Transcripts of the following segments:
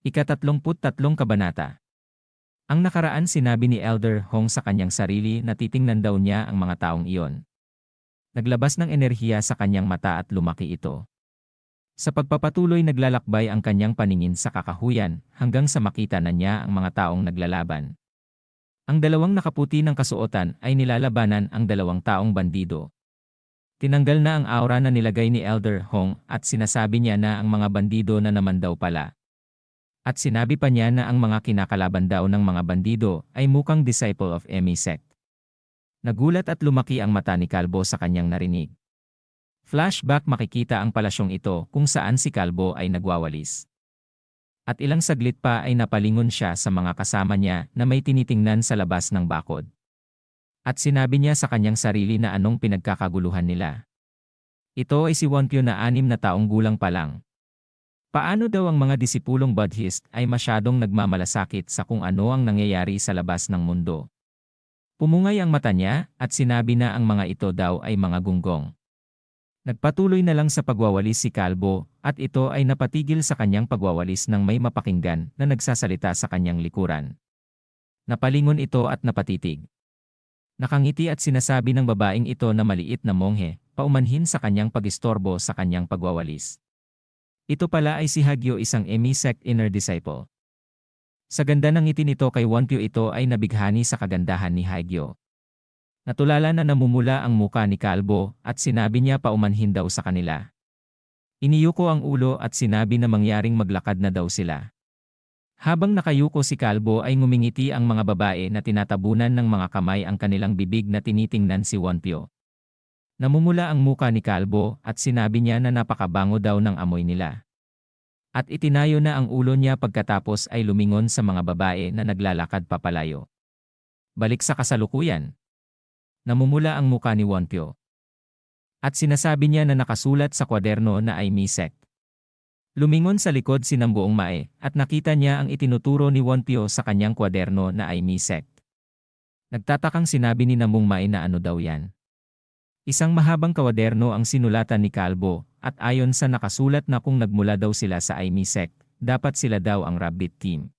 Ika-33 Kabanata. Ang nakaraan sinabi ni Elder Hong sa kanyang sarili na titingnan daw niya ang mga taong iyon. Naglabas ng enerhiya sa kanyang mata at lumaki ito. Sa pagpapatuloy naglalakbay ang kanyang paningin sa kakahuyan hanggang sa makita na niya ang mga taong naglalaban. Ang dalawang nakaputi ng kasuotan ay nilalabanan ang dalawang taong bandido. Tinanggal na ang aura na nilagay ni Elder Hong at sinasabi niya na ang mga bandido na naman daw pala. At sinabi pa niya na ang mga kinakalaban daw ng mga bandido ay mukhang disciple of Emi sect. Nagulat at lumaki ang mata ni Kalbo sa kanyang narinig. Flashback makikita ang palasyong ito kung saan si Kalbo ay nagwawalis. At ilang saglit pa ay napalingon siya sa mga kasama niya na may tinitingnan sa labas ng bakod. At sinabi niya sa kanyang sarili na anong pinagkakaguluhan nila. Ito ay si Wonpyo na 6 na taong gulang pa lang. Paano daw ang mga disipulong Buddhist ay masyadong nagmamalasakit sa kung ano ang nangyayari sa labas ng mundo? Pumungay ang mata niya at sinabi na ang mga ito daw ay mga gunggong. Nagpatuloy na lang sa pagwawalis si Kalbo at ito ay napatigil sa kanyang pagwawalis nang may mapakinggan na nagsasalita sa kanyang likuran. Napalingon ito at napatitig. Nakangiti at sinasabi ng babaeng ito na maliit na monghe, paumanhin sa kanyang pagistorbo sa kanyang pagwawalis. Ito pala ay si Hagyo, isang Emi sect inner disciple. Sa ganda ng ngiti nito kay Wonpyo, ito ay nabighani sa kagandahan ni Hagyo. Natulala na namumula ang muka ni Kalbo at sinabi niya paumanhin daw sa kanila. Iniyuko ang ulo at sinabi na mangyaring maglakad na daw sila. Habang nakayuko si Kalbo ay ngumingiti ang mga babae na tinatabunan ng mga kamay ang kanilang bibig na tinitingnan si Wonpyo. Namumula ang muka ni Kalbo at sinabi niya na napakabango daw ng amoy nila. At itinayo na ang ulo niya pagkatapos ay lumingon sa mga babae na naglalakad papalayo. Balik sa kasalukuyan. Namumula ang muka ni Wonpyo. At sinasabi niya na nakasulat sa kwaderno na ay Emi sect. Lumingon sa likod si Nambuong Mae at nakita niya ang itinuturo ni Wonpyo sa kanyang kwaderno na ay Emi sect. Nagtatakang sinabi ni Nambuong Mae na ano daw yan. Isang mahabang kwaderno ang sinulatan ni Kalbo at ayon sa nakasulat na kung nagmula daw sila sa Emi sect, dapat sila daw ang rabbit team.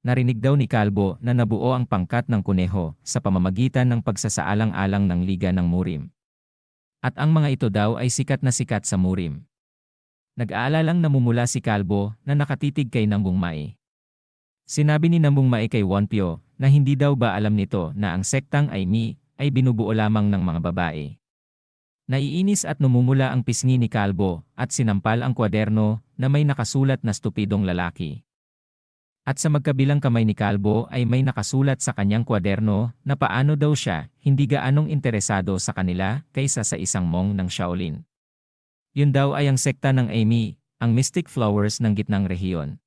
Narinig daw ni Kalbo na nabuo ang pangkat ng kuneho sa pamamagitan ng pagsasaalang-alang ng Liga ng Murim. At ang mga ito daw ay sikat na sikat sa Murim. Nag-aalalang namumula si Kalbo na nakatitig kay Nambuong Mae. Sinabi ni Nambuong Mae kay Wonpyo na hindi daw ba alam nito na ang sektang Emi ay binubuo lamang ng mga babae. Naiinis at numumula ang pisngi ni Kalbo at sinampal ang kwaderno na may nakasulat na stupidong lalaki. At sa magkabilang kamay ni Kalbo ay may nakasulat sa kanyang kwaderno na paano daw siya hindi gaanong interesado sa kanila kaysa sa isang mong ng Shaolin. Yun daw ay ang sekta ng Emi, ang Mystic Flowers ng gitnang rehiyon.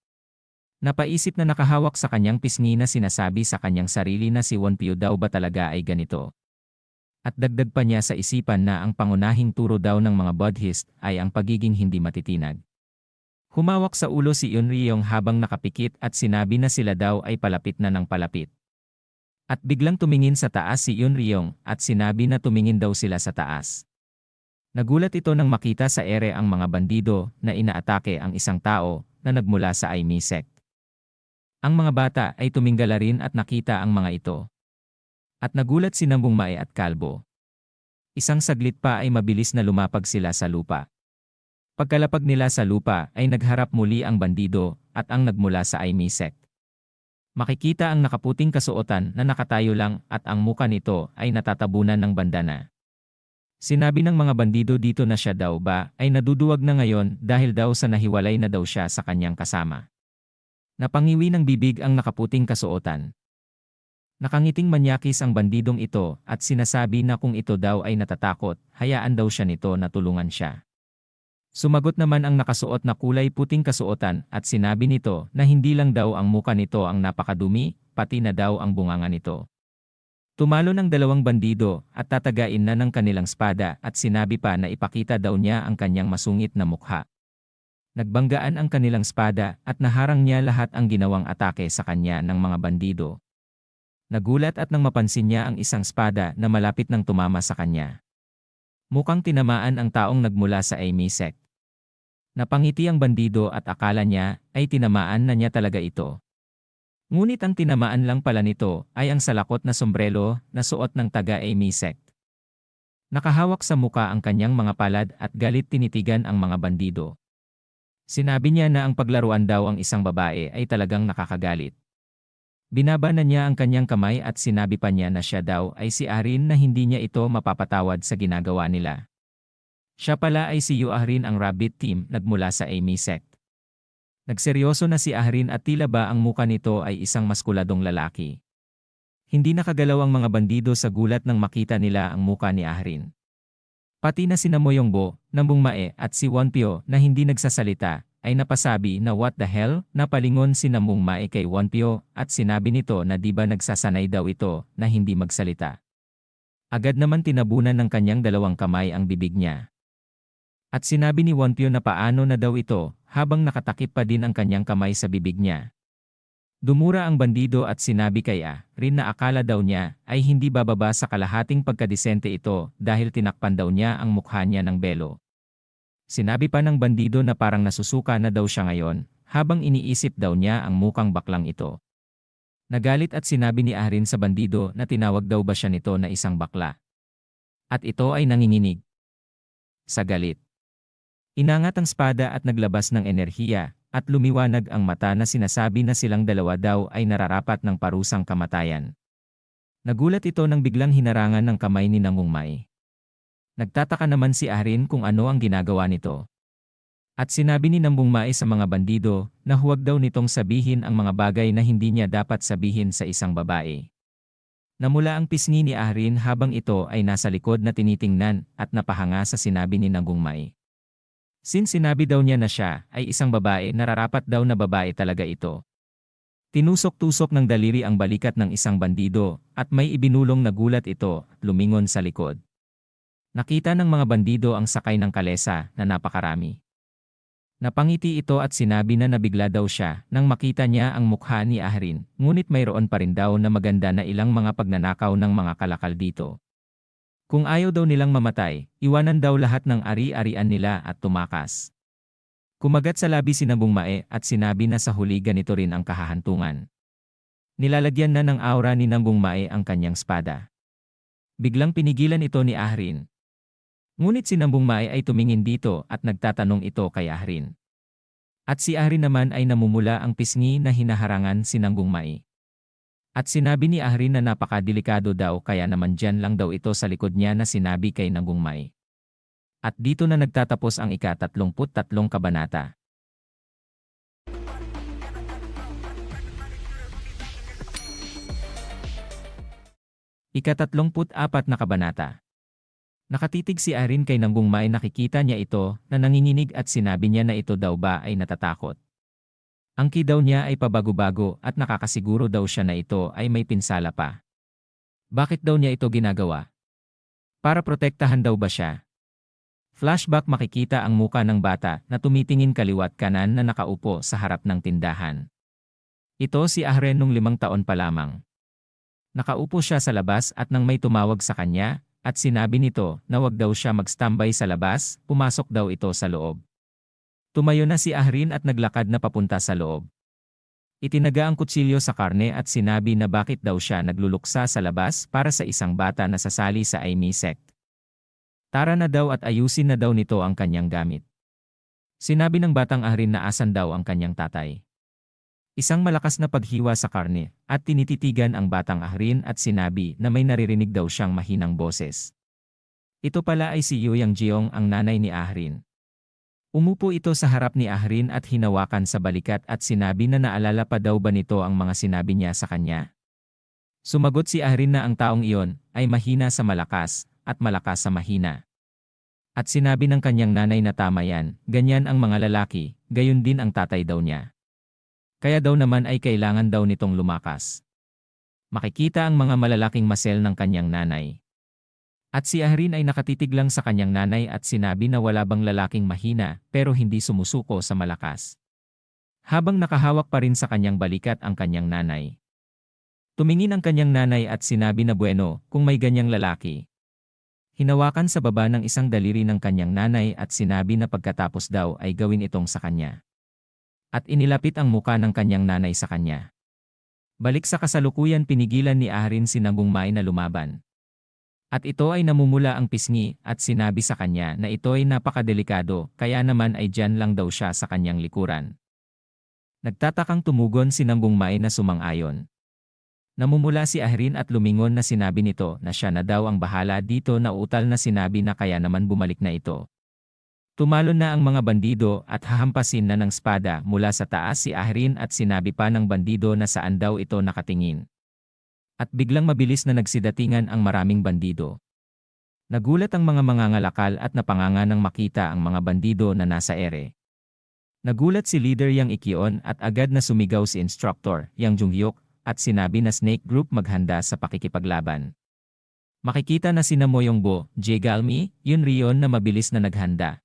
Napaisip na nakahawak sa kanyang pisngi na sinasabi sa kanyang sarili na si Wonpyo daw ba talaga ay ganito. At dagdag pa niya sa isipan na ang pangunahing turo daw ng mga Buddhist ay ang pagiging hindi matitinag. Humawak sa ulo si Yunryong habang nakapikit at sinabi na sila daw ay palapit na ng palapit. At biglang tumingin sa taas si Yunryong at sinabi na tumingin daw sila sa taas. Nagulat ito nang makita sa ere ang mga bandido na inaatake ang isang tao na nagmula sa Emi sect. Ang mga bata ay tuminggala rin at nakita ang mga ito. At nagulat si Nambuong Mae at Kalbo. Isang saglit pa ay mabilis na lumapag sila sa lupa. Pagkalapag nila sa lupa ay nagharap muli ang bandido at ang nagmula sa Emi sect. Makikita ang nakaputing kasuotan na nakatayo lang at ang muka nito ay natatabunan ng bandana. Sinabi ng mga bandido dito na siya daw ba ay naduduwag na ngayon dahil daw sa nahiwalay na daw siya sa kanyang kasama. Napangiwi ng bibig ang nakaputing kasuotan. Nakangiting manyakis ang bandidong ito at sinasabi na kung ito daw ay natatakot, hayaan daw siya nito na tulungan siya. Sumagot naman ang nakasuot na kulay puting kasuotan at sinabi nito na hindi lang daw ang muka nito ang napakadumi, pati na daw ang bunganga nito. Tumalo ng dalawang bandido at tatagain na ng kanilang espada at sinabi pa na ipakita daw niya ang kanyang masungit na mukha. Nagbanggaan ang kanilang espada at naharang niya lahat ang ginawang atake sa kanya ng mga bandido. Nagulat at nang mapansin niya ang isang espada na malapit nang tumama sa kanya. Mukhang tinamaan ang taong nagmula sa Emi sect. Napangiti ang bandido at akala niya ay tinamaan na niya talaga ito. Ngunit ang tinamaan lang pala nito ay ang salakot na sombrero na suot ng taga-Amy sect. Nakahawak sa muka ang kanyang mga palad at galit tinitigan ang mga bandido. Sinabi niya na ang paglaruan daw ang isang babae ay talagang nakakagalit. Binaba na niya ang kanyang kamay at sinabi pa niya na siya daw ay si Ahrin na hindi niya ito mapapatawad sa ginagawa nila. Siya pala ay si Ahrin ang rabbit team nagmula sa Amy sect. Nagseryoso na si Ahrin at tila ba ang muka nito ay isang maskuladong lalaki. Hindi nakagalaw ang mga bandido sa gulat nang makita nila ang muka ni Ahrin. Pati na sina Moyongbo, Nambung Mae at si Wonpyo na hindi nagsasalita ay napasabi na what the hell, napalingon si Nambung Mae kay Wonpyo at sinabi nito na di ba nagsasanay daw ito na hindi magsalita. Agad naman tinabunan ng kanyang dalawang kamay ang bibig niya. At sinabi ni Wonpyo na paano na daw ito habang nakatakip pa din ang kanyang kamay sa bibig niya. Dumura ang bandido at sinabi kay Ahrin na akala daw niya ay hindi bababa sa kalahating pagkadisente ito dahil tinakpan daw niya ang mukha niya ng belo. Sinabi pa ng bandido na parang nasusuka na daw siya ngayon, habang iniisip daw niya ang mukang baklang ito. Nagalit at sinabi ni Ahrin sa bandido na tinawag daw ba siya nito na isang bakla. At ito ay nanginginig. Sa galit. Inangat ang espada at naglabas ng enerhiya, at lumiwanag ang mata na sinasabi na silang dalawa daw ay nararapat ng parusang kamatayan. Nagulat ito nang biglang hinarangan ng kamay ni Nambung Mae. Nagtataka naman si Ahrin kung ano ang ginagawa nito. At sinabi ni Nambung Mae sa mga bandido na huwag daw nitong sabihin ang mga bagay na hindi niya dapat sabihin sa isang babae. Namula ang pisngi ni Ahrin habang ito ay nasa likod na tinitingnan at napahanga sa sinabi ni Nambung Mae. Since sinabi daw niya na siya ay isang babae, nararapat daw na babae talaga ito. Tinusok-tusok ng daliri ang balikat ng isang bandido at may ibinulong na gulat ito at lumingon sa likod. Nakita ng mga bandido ang sakay ng kalesa na napakarami. Napangiti ito at sinabi na nabigla daw siya nang makita niya ang mukha ni Ahrin, ngunit mayroon pa rin daw na maganda na ilang mga pagnanakaw ng mga kalakal dito. Kung ayaw daw nilang mamatay, iwanan daw lahat ng ari-arian nila at tumakas. Kumagat sa labi si Nambung Mae at sinabi na sa huli ganito rin ang kahahantungan. Nilalagyan na ng aura ni Nambung Mae ang kanyang espada. Biglang pinigilan ito ni Ahrin. Ngunit si Nambung Mae ay tumingin dito at nagtatanong ito kay Ahrin. At si Ahrin naman ay namumula ang pisngi na hinaharangan si Nambung Mae. At sinabi ni Ahrin na napakadelikado daw kaya naman dyan lang daw ito sa likod niya na sinabi kay Nambung Mae. At dito na nagtatapos ang ika-33 kabanata. Ika-34 na kabanata. Nakatitig si Ahrin kay Nambung Mae, nakikita niya ito na nanginginig at sinabi niya na ito daw ba ay natatakot. Ang ki daw niya ay pabago-bago at nakakasiguro daw siya na ito ay may pinsala pa. Bakit daw niya ito ginagawa? Para protektahan daw ba siya? Flashback, makikita ang muka ng bata na tumitingin kaliwat kanan na nakaupo sa harap ng tindahan. Ito si Ahrin nung 5 taon pa lamang. Nakaupo siya sa labas at nang may tumawag sa kanya, at sinabi nito na wag daw siya magstambay sa labas, pumasok daw ito sa loob. Tumayo na si Ahrin at naglakad na papunta sa loob. Itinaga ang kutsilyo sa karne at sinabi na bakit daw siya nagluluksa sa labas para sa isang bata na sasali sa Amy sect. Tara na daw at ayusin na daw nito ang kanyang gamit. Sinabi ng batang Ahrin na asan daw ang kanyang tatay. Isang malakas na paghiwa sa karne, at tinititigan ang batang Ahrin at sinabi na may naririnig daw siyang mahinang boses. Ito pala ay si Youyang Jeong, ang nanay ni Ahrin. Umupo ito sa harap ni Ahrin at hinawakan sa balikat at sinabi na naalala pa daw ba nito ang mga sinabi niya sa kanya. Sumagot si Ahrin na ang taong iyon ay mahina sa malakas at malakas sa mahina. At sinabi ng kanyang nanay na tama yan, ganyan ang mga lalaki, gayon din ang tatay daw niya. Kaya daw naman ay kailangan daw nitong lumakas. Makikita ang mga malalaking muscle ng kanyang nanay. At si Ahrin ay nakatitig lang sa kanyang nanay at sinabi na wala bang lalaking mahina pero hindi sumusuko sa malakas. Habang nakahawak pa rin sa kanyang balikat ang kanyang nanay. Tumingin ang kanyang nanay at sinabi na bueno kung may ganyang lalaki. Hinawakan sa baba ng isang daliri ng kanyang nanay at sinabi na pagkatapos daw ay gawin itong sa kanya. At inilapit ang muka ng kanyang nanay sa kanya. Balik sa kasalukuyan, pinigilan ni Ahrin si Nabungmay na lumaban. At ito ay namumula ang pisngi at sinabi sa kanya na ito ay napakadelikado, kaya naman ay dyan lang daw siya sa kanyang likuran. Nagtatakang tumugon si Nabungmay na sumang-ayon. Namumula si Ahrin at lumingon na sinabi nito na siya na daw ang bahala dito, na utal na sinabi na kaya naman bumalik na ito. Tumalon na ang mga bandido at hahampasin na ng espada mula sa taas si Ahrin at sinabi pa ng bandido na saan daw ito nakatingin. At biglang mabilis na nagsidatingan ang maraming bandido. Nagulat ang mga mangangalakal at napanganga nang makita ang mga bandido na nasa ere. Nagulat si Leader Yang Ikyon at agad na sumigaw si Instructor Yang Junghyuk at sinabi na Snake Group maghanda sa pakikipaglaban. Makikita na sina Moyongbo, Jaegalmi, Yun Rion na mabilis na naghanda.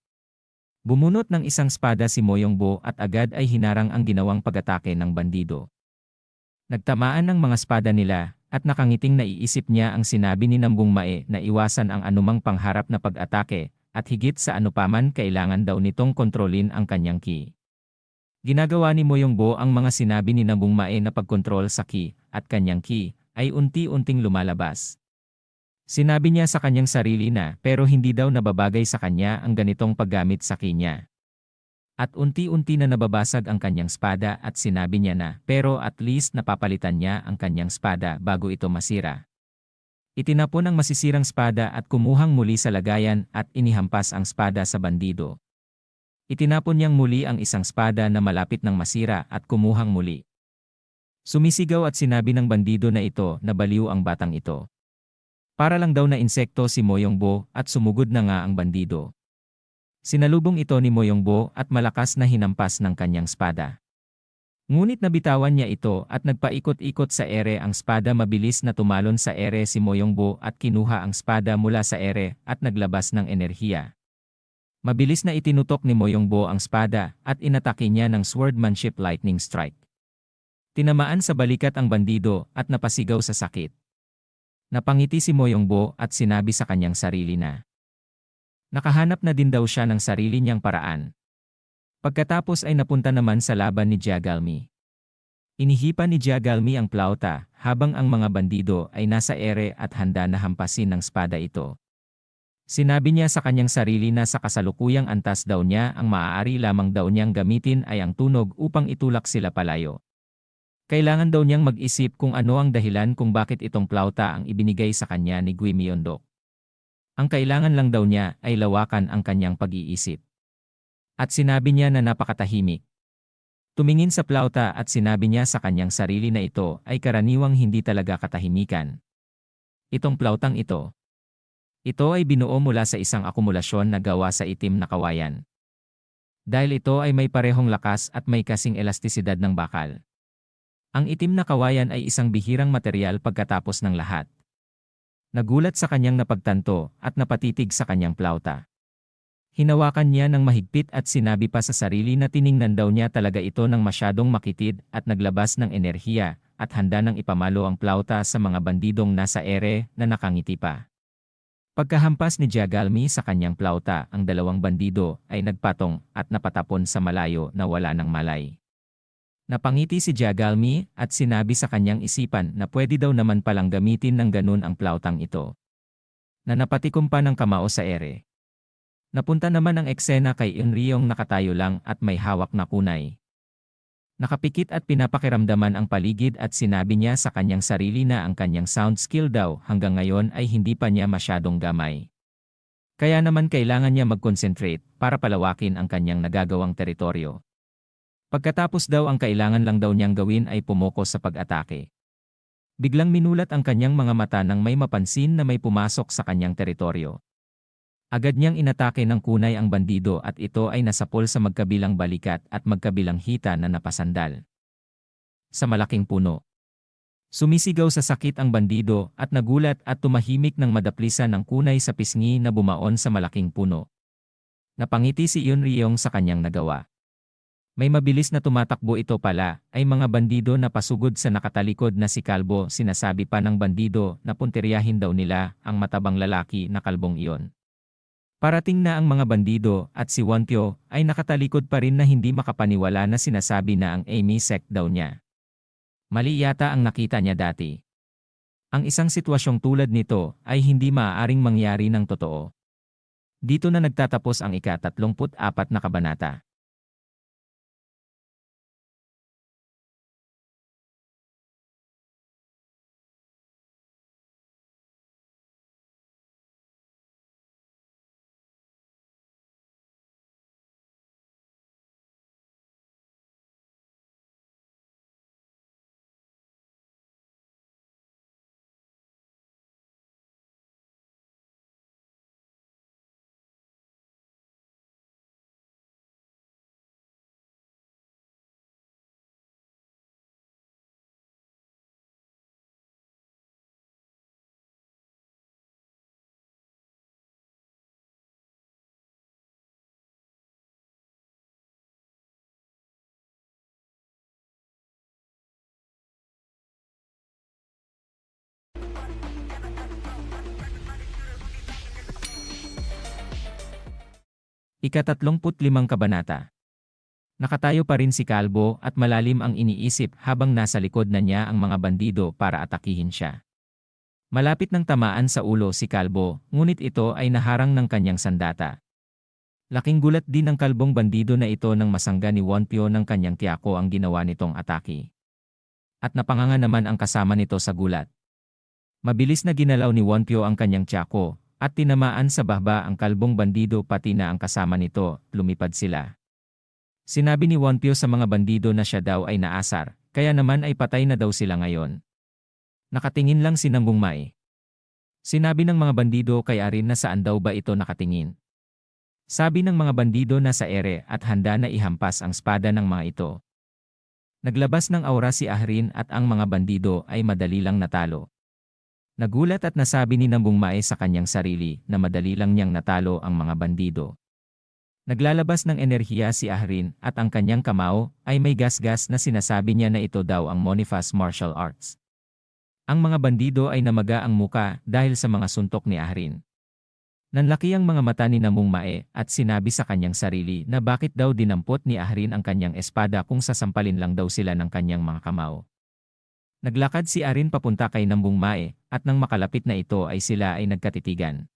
Bumunot ng isang espada si Moyongbo at agad ay hinarang ang ginawang pag-atake ng bandido. Nagtamaan ng mga espada nila at nakangiting naiisip niya ang sinabi ni Nabungmay na iwasan ang anumang pangharap na pag-atake at higit sa anupaman kailangan daw nitong kontrolin ang kanyang ki. Ginagawa ni Moyongbo ang mga sinabi ni Nabungmay na pagkontrol sa ki at kanyang ki ay unti-unting lumalabas. Sinabi niya sa kanyang sarili na pero hindi daw nababagay sa kanya ang ganitong paggamit sa ki niya. At unti-unti na nababasag ang kanyang espada at sinabi niya na pero at least napapalitan niya ang kanyang espada bago ito masira. Itinapon ang masisirang espada at kumuhang muli sa lagayan at inihampas ang espada sa bandido. Itinapon niyang muli ang isang espada na malapit ng masira at kumuhang muli. Sumisigaw at sinabi ng bandido na ito na baliw ang batang ito. Para lang daw na insekto si Moyongbo at sumugod na nga ang bandido. Sinalubong ito ni Moyongbo at malakas na hinampas ng kanyang espada. Ngunit nabitawan niya ito at nagpaikot-ikot sa ere ang espada. Mabilis na tumalon sa ere si Moyongbo at kinuha ang espada mula sa ere at naglabas ng enerhiya. Mabilis na itinutok ni Moyongbo ang espada at inatake niya ng swordmanship lightning strike. Tinamaan sa balikat ang bandido at napasigaw sa sakit. Napangiti si Moyongbo at sinabi sa kanyang sarili na nakahanap na din daw siya ng sarili niyang paraan. Pagkatapos ay napunta naman sa laban ni Jaegalmi. Inihipan ni Jaegalmi ang plauta habang ang mga bandido ay nasa ere at handa na hampasin ng espada ito. Sinabi niya sa kanyang sarili na sa kasalukuyang antas daw niya ang maaari lamang daw niyang gamitin ay ang tunog upang itulak sila palayo. Kailangan daw niyang mag-isip kung ano ang dahilan kung bakit itong plauta ang ibinigay sa kanya ni Gui Myeondok. Ang kailangan lang daw niya ay lawakan ang kanyang pag-iisip. At sinabi niya na napakatahimik. Tumingin sa plauta at sinabi niya sa kanyang sarili na ito ay karaniwang hindi talaga katahimikan. Itong plautang ito. Ito ay binuo mula sa isang akumulasyon na gawa sa itim na kawayan. Dahil ito ay may parehong lakas at may kasing elastisidad ng bakal. Ang itim na kawayan ay isang bihirang material pagkatapos ng lahat. Nagulat sa kanyang napagtanto at napatitig sa kanyang plauta. Hinawakan niya ng mahigpit at sinabi pa sa sarili na tiningnan daw niya talaga ito ng masyadong makitid at naglabas ng enerhiya at handa nang ipamalo ang plauta sa mga bandidong nasa ere na nakangiti pa. Pagkahampas ni Jaegalmi sa kanyang plauta, ang dalawang bandido ay nagpatong at napatapon sa malayo na wala ng malay. Napangiti si Jaegalmi at sinabi sa kanyang isipan na pwede daw naman palang gamitin ng ganun ang plautang ito. Na napatikom pa ng kamao sa ere. Napunta naman ang eksena kay Inryong nakatayo lang at may hawak na kunay. Nakapikit at pinapakiramdaman ang paligid at sinabi niya sa kanyang sarili na ang kanyang sound skill daw hanggang ngayon ay hindi pa niya masyadong gamay. Kaya naman kailangan niya mag-concentrate para palawakin ang kanyang nagagawang teritoryo. Pagkatapos daw ang kailangan lang daw niyang gawin ay pumokos sa pag-atake. Biglang minulat ang kanyang mga mata nang may mapansin na may pumasok sa kanyang teritoryo. Agad niyang inatake ng kunay ang bandido at ito ay nasapol sa magkabilang balikat at magkabilang hita na napasandal sa malaking puno. Sumisigaw sa sakit ang bandido at nagulat at tumahimik ng madaplisan ng kunay sa pisngi na bumaon sa malaking puno. Napangiti si Yun Ryong sa kanyang nagawa. May mabilis na tumatakbo ito pala, ay mga bandido na pasugod sa nakatalikod na si Kalbo. Sinasabi pa ng bandido na punteriyahin daw nila ang matabang lalaki na kalbong iyon. Parating na ang mga bandido at si Wonpyo ay nakatalikod pa rin na hindi makapaniwala na sinasabi na ang Amy sect daw niya. Mali yata ang nakita niya dati. Ang isang sitwasyong tulad nito ay hindi maaaring mangyari ng totoo. Dito na nagtatapos ang ika-34 na kabanata. Ika-35 kabanata. Nakatayo pa rin si Kalbo at malalim ang iniisip habang nasa likod na niya ang mga bandido para atakihin siya. Malapit ng tamaan sa ulo si Kalbo, ngunit ito ay naharang ng kanyang sandata. Laking gulat din ng kalbong bandido na ito nang masangga ni Wonpyo ng kanyang tiyako ang ginawa nitong atake. At napanganga naman ang kasama nito sa gulat. Mabilis na ginalaw ni Wonpyo ang kanyang tiyako, at tinamaan sa bahba ang kalbong bandido pati na ang kasama nito. Lumipad sila. Sinabi ni Wonpyo sa mga bandido na siya daw ay naasar, kaya naman ay patay na daw sila ngayon. Nakatingin lang si Nambung Mae. Sinabi ng mga bandido kay Arin na saan daw ba ito nakatingin. Sabi ng mga bandido na sa ere at handa na ihampas ang espada ng mga ito. Naglabas ng aura si Ahrin at ang mga bandido ay madali lang natalo. Nagulat at nasabi ni Nambung Mae sa kanyang sarili na madali lang niyang natalo ang mga bandido. Naglalabas ng enerhiya si Ahrin at ang kanyang kamao ay may gasgas na sinasabi niya na ito daw ang Monifast Martial Arts. Ang mga bandido ay namaga ang muka dahil sa mga suntok ni Ahrin. Nanlaki ang mga mata ni Nambung Mae at sinabi sa kanyang sarili na bakit daw dinampot ni Ahrin ang kanyang espada kung sasampalin lang daw sila ng kanyang mga kamao. Naglakad si Ahrin papunta kay Nambung Mae at nang makalapit na ito ay sila ay nagkatitigan.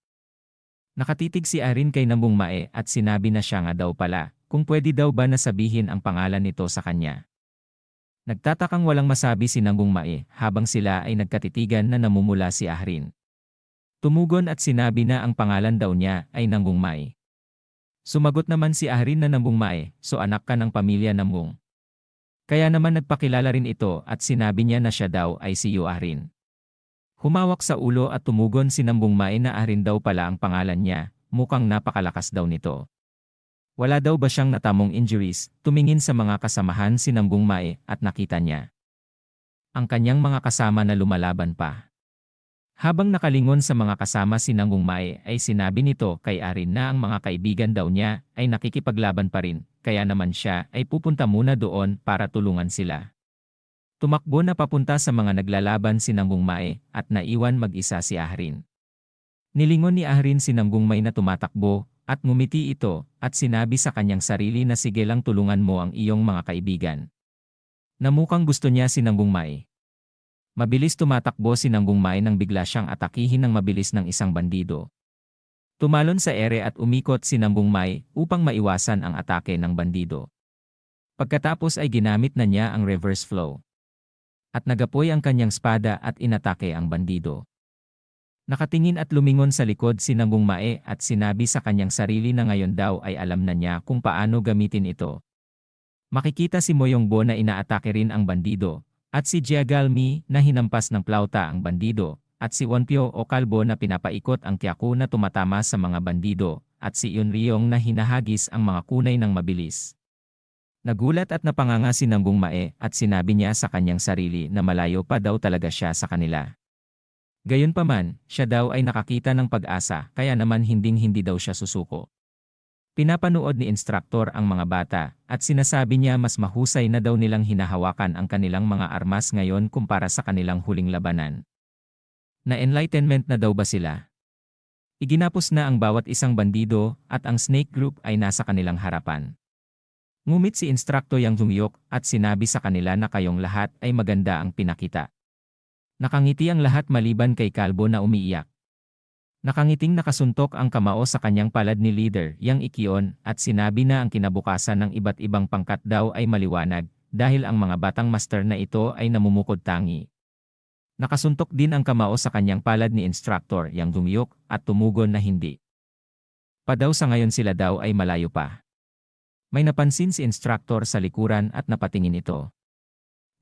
Nakatitig si Ahrin kay Nambung Mae at sinabi na siya nga daw pala kung pwede daw ba nasabihin ang pangalan nito sa kanya. Nagtatakang walang masabi si Nambung Mae habang sila ay nagkatitigan na namumula si Ahrin. Tumugon at sinabi na ang pangalan daw niya ay Nambung Mae. Sumagot naman si Ahrin na Nambung Mae, so anak ka ng pamilya Nambung. Kaya naman nagpakilala rin ito at sinabi niya na siya daw ay si Ahrin. Humawak sa ulo at tumugon si Nambung Mae na Ahrin daw pala ang pangalan niya, mukhang napakalakas daw nito. Wala daw ba siyang natamong injuries? Tumingin sa mga kasamahan si Nambung Mae at nakita niya ang kanyang mga kasama na lumalaban pa. Habang nakalingon sa mga kasama si Nambung Mae ay sinabi nito kay Ahrin na ang mga kaibigan daw niya ay nakikipaglaban pa rin, kaya naman siya ay pupunta muna doon para tulungan sila. Tumakbo na papunta sa mga naglalaban si Nambung Mae at naiwan mag-isa si Ahrin. Nilingon ni Ahrin si Nambung Mae na tumatakbo at ngumiti ito at sinabi sa kanyang sarili na sige lang tulungan mo ang iyong mga kaibigan. Namukang gusto niya si Nambung Mae. Mabilis tumatakbo si Nambung Mae nang bigla siyang atakihin ng mabilis ng isang bandido. Tumalon sa ere at umikot si Nambung Mae upang maiwasan ang atake ng bandido. Pagkatapos ay ginamit na niya ang reverse flow. At nagapoy ang kanyang espada at inatake ang bandido. Nakatingin at lumingon sa likod si Nambung Mae at sinabi sa kanyang sarili na ngayon daw ay alam na niya kung paano gamitin ito. Makikita si Moyongbo na inaatake rin ang bandido, at si Jiagalmi na hinampas ng plauta ang bandido, at si Wonpyo o Kalbo na pinapaikot ang Kyaku na tumatama sa mga bandido, at si Yunryong na hinahagis ang mga kunay ng mabilis. Nagulat at napanganga si Nambung Mae at sinabi niya sa kanyang sarili na malayo pa daw talaga siya sa kanila. Gayunpaman, siya daw ay nakakita ng pag-asa kaya naman hinding-hindi daw siya susuko. Pinapanood ni instruktor ang mga bata at sinasabi niya mas mahusay na daw nilang hinahawakan ang kanilang mga armas ngayon kumpara sa kanilang huling labanan. Na-enlightenment na daw ba sila? Iginapos na ang bawat isang bandido at ang Snake Group ay nasa kanilang harapan. Ngumit si Instructor Yang Jungyok at sinabi sa kanila na kayong lahat ay maganda ang pinakita. Nakangiti ang lahat maliban kay Kalbo na umiiyak. Nakangiting nakasuntok ang kamao sa kanyang palad ni Leader Yang Ikyon at sinabi na ang kinabukasan ng iba't ibang pangkat daw ay maliwanag dahil ang mga batang master na ito ay namumukod tangi. Nakasuntok din ang kamao sa kanyang palad ni Instructor Yang Jungyok at tumugon na hindi. Pa daw sa ngayon sila daw ay malayo pa. May napansin si Instructor sa likuran at napatingin ito.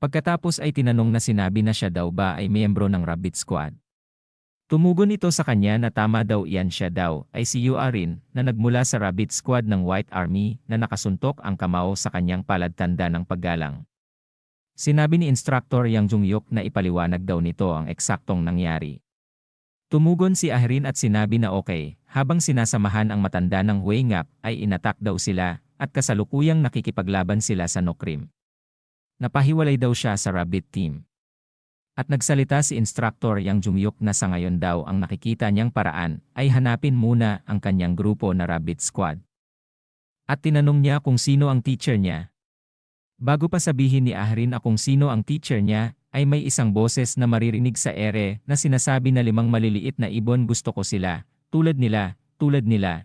Pagkatapos ay tinanong na sinabi na siya daw ba ay miyembro ng Rabbit Squad. Tumugon ito sa kanya na tama daw iyan siya daw ay si Yuarin na nagmula sa Rabbit Squad ng White Army na nakasuntok ang kamao sa kanyang palad tanda ng paggalang. Sinabi ni Instructor Yang Jungyok na ipaliwanag daw nito ang eksaktong nangyari. Tumugon si Ahrin at sinabi na okay, habang sinasamahan ang matanda ng Huayngap ay inatak daw sila at kasalukuyang nakikipaglaban sila sa Nokrim. Napahiwalay daw siya sa Rabbit Team. At nagsalita si Instructor Yang Jungyok na sa ngayon daw ang nakikita niyang paraan ay hanapin muna ang kanyang grupo na Rabbit Squad. At tinanong niya kung sino ang teacher niya. Bago pa sabihin ni Ahrin kung sino ang teacher niya, ay may isang boses na maririnig sa ere na sinasabi na 5 maliliit na ibon gusto ko sila, tulad nila, tulad nila.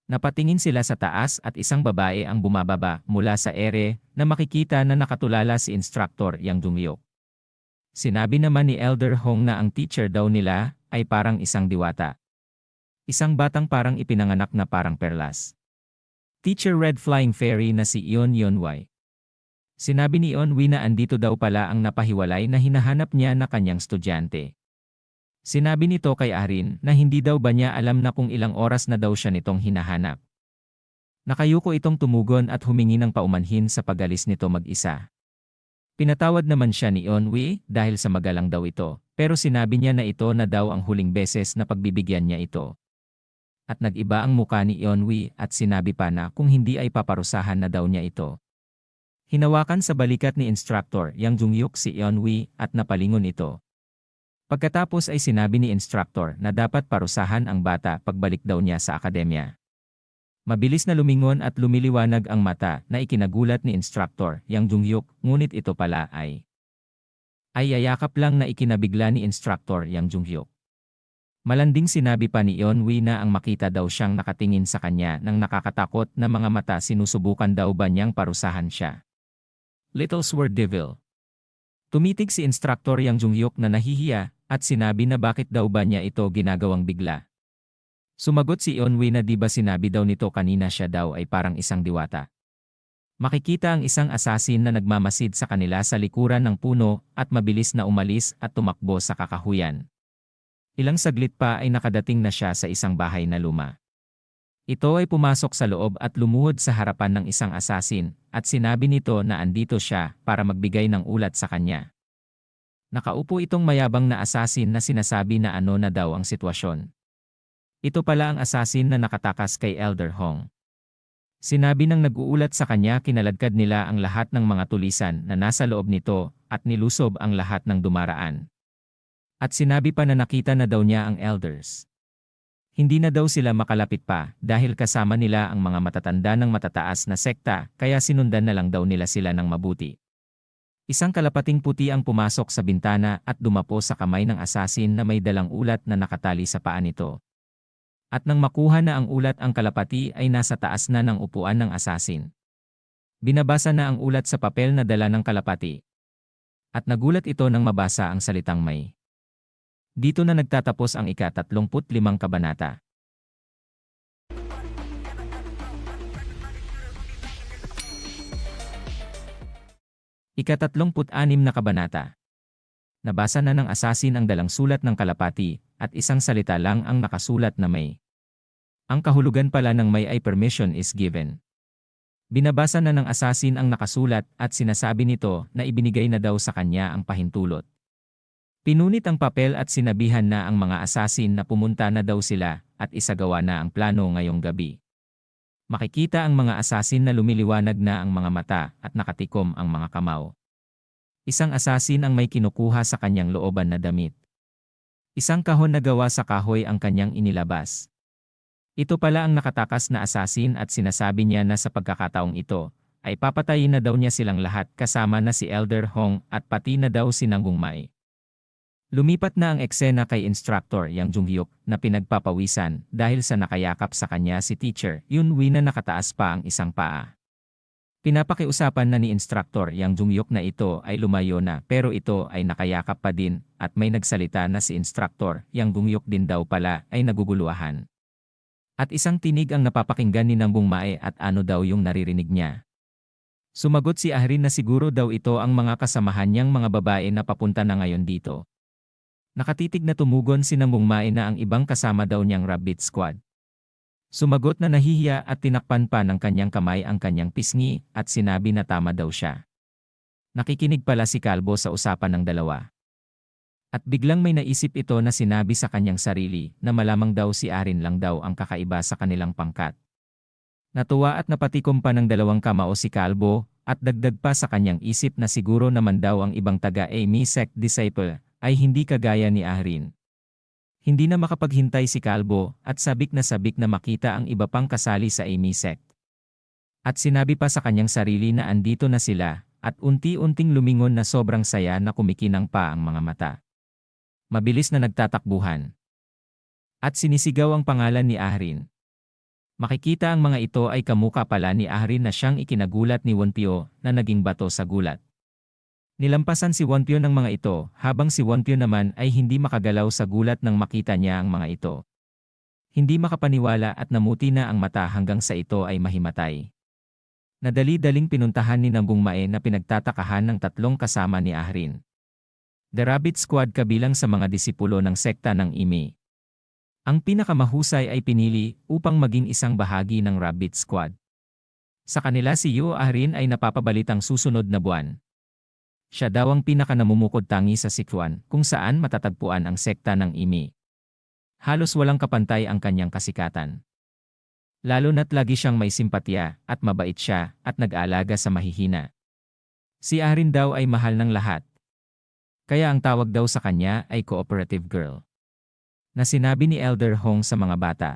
Napatingin sila sa taas at isang babae ang bumababa mula sa ere na makikita na nakatulala si Instructor Yang Jungyok. Sinabi naman ni Elder Hong na ang teacher daw nila ay parang isang diwata. Isang batang parang ipinanganak na parang perlas. Teacher Red Flying Fairy na si Eun Yeonwei. Sinabi ni Yeonwei na andito daw pala ang napahiwalay na hinahanap niya na kanyang estudyante. Sinabi nito kay Ahrin na hindi daw ba niya alam na kung ilang oras na daw siya nitong hinahanap. Nakayuko itong tumugon at humingi ng paumanhin sa pagalis nito mag-isa. Pinatawad naman siya ni Yeonwei dahil sa magalang daw ito, pero sinabi niya na ito na daw ang huling beses na pagbibigyan niya ito. At nag-iba ang muka ni Yeonwei at sinabi pa na kung hindi ay paparusahan na daw niya ito. Hinawakan sa balikat ni Instructor Yang Jungyok si Yeonwei at napalingon ito. Pagkatapos ay sinabi ni Instructor na dapat parusahan ang bata pagbalik daw niya sa akademya. Mabilis na lumingon at lumiliwanag ang mata na ikinagulat ni Instructor Yang Jungyok, ngunit ito pala ay yayakap lang na ikinabigla ni Instructor Yang Jungyok. Malanding sinabi pa ni Yeonwei na ang makita daw siyang nakatingin sa kanya ng nakakatakot na mga mata sinusubukan daw ba niyang parusahan siya. Little Sword Devil. Tumitig si Instructor Yang Jungyok na nahihiya at sinabi na bakit daw ba niya ito ginagawang bigla. Sumagot si Yeonwei na di ba sinabi daw nito kanina siya daw ay parang isang diwata. Makikita ang isang asasin na nagmamasid sa kanila sa likuran ng puno at mabilis na umalis at tumakbo sa kakahuyan. Ilang saglit pa ay nakadating na siya sa isang bahay na luma. Ito ay pumasok sa loob at lumuhod sa harapan ng isang asasin at sinabi nito na andito siya para magbigay ng ulat sa kanya. Nakaupo itong mayabang na asasin na sinasabi na ano na daw ang sitwasyon. Ito pala ang asasin na nakatakas kay Elder Hong. Sinabi ng nag-uulat sa kanya kinaladkad nila ang lahat ng mga tulisan na nasa loob nito at nilusob ang lahat ng dumaraan. At sinabi pa na nakita na daw niya ang elders. Hindi na daw sila makalapit pa dahil kasama nila ang mga matatanda ng matataas na sekta kaya sinundan na lang daw nila sila ng mabuti. Isang kalapating puti ang pumasok sa bintana at dumapo sa kamay ng asasin na may dalang ulat na nakatali sa paa nito. At nang makuha na ang ulat ang kalapati ay nasa taas na ng upuan ng asasin. Binabasa na ang ulat sa papel na dala ng kalapati. At nagulat ito nang mabasa ang salitang may. Dito na nagtatapos ang ika-35 kabanata. Ika-36 na kabanata. Nabasa na ng asasin ang dalang sulat ng kalapati at isang salita lang ang nakasulat na may. Ang kahulugan pala ng may ay permission is given. Binabasa na ng asasin ang nakasulat at sinasabi nito na ibinigay na daw sa kanya ang pahintulot. Pinunit ang papel at sinabihan na ang mga asasin na pumunta na daw sila at isagawa na ang plano ngayong gabi. Makikita ang mga asasin na lumiliwanag na ang mga mata at nakatikom ang mga kamao. Isang asasin ang may kinukuha sa kanyang looban na damit. Isang kahon na gawa sa kahoy ang kanyang inilabas. Ito pala ang nakatakas na asasin at sinasabi niya na sa pagkakataong ito, ay papatayin na daw niya silang lahat kasama na si Elder Hong at pati na daw si Nanggong Mai. Lumipat na ang eksena kay Instructor Yang Junghyuk na pinagpapawisan dahil sa nakayakap sa kanya si Teacher Yunwi na nakataas pa ang isang paa. Pinapakiusapan na ni Instructor Yang Junghyuk na ito ay lumayo na pero ito ay nakayakap pa din at may nagsalita na si Instructor Yang Junghyuk din daw pala ay naguguluhan. At isang tinig ang napapakinggan ni Nanggong Mae at ano daw yung naririnig niya. Sumagot si Ahrin na siguro daw ito ang mga kasamahan niyang mga babae na papunta na ngayon dito. Nakatitig na tumugon si Nanggong Mae na ang ibang kasama daw niyang Rabbit Squad. Sumagot na nahihiya at tinakpan pa ng kanyang kamay ang kanyang pisngi at sinabi na tama daw siya. Nakikinig pala si Kalbo sa usapan ng dalawa. At biglang may naisip ito na sinabi sa kanyang sarili na malamang daw si Ahrin lang daw ang kakaiba sa kanilang pangkat. Natuwa at napatikom pa ng dalawang kamao si Kalbo at dagdag pa sa kanyang isip na siguro naman daw ang ibang taga-Amy sect disciple ay hindi kagaya ni Ahrin. Hindi na makapaghintay si Kalbo at sabik na makita ang iba pang kasali sa Amy sect. At sinabi pa sa kanyang sarili na andito na sila at unti-unting lumingon na sobrang saya na kumikinang pa ang mga mata. Mabilis na nagtatakbuhan. At sinisigaw ang pangalan ni Ahrin. Makikita ang mga ito ay kamukha pala ni Ahrin na siyang ikinagulat ni Wonpyo na naging bato sa gulat. Nilampasan si Wonpyo ng mga ito habang si Wonpyo naman ay hindi makagalaw sa gulat nang makita niya ang mga ito. Hindi makapaniwala at namuti na ang mata hanggang sa ito ay mahimatay. Nadali-daling pinuntahan ni Nanggong Mae na pinagtatakahan ng tatlong kasama ni Ahrin. The Rabbit Squad kabilang sa mga disipulo ng sekta ng Ime. Ang pinakamahusay ay pinili upang maging isang bahagi ng Rabbit Squad. Sa kanila si Yu Ahrin ay napapabalitang susunod na buwan. Siya daw ang pinakanamumukod tangi sa Sichuan kung saan matatagpuan ang sekta ng Ime. Halos walang kapantay ang kanyang kasikatan. Lalo na't lagi siyang may simpatya at mabait siya at nag-aalaga sa mahihina. Si Ahrin daw ay mahal ng lahat. Kaya ang tawag daw sa kanya ay cooperative girl. Na sinabi ni Elder Hong sa mga bata.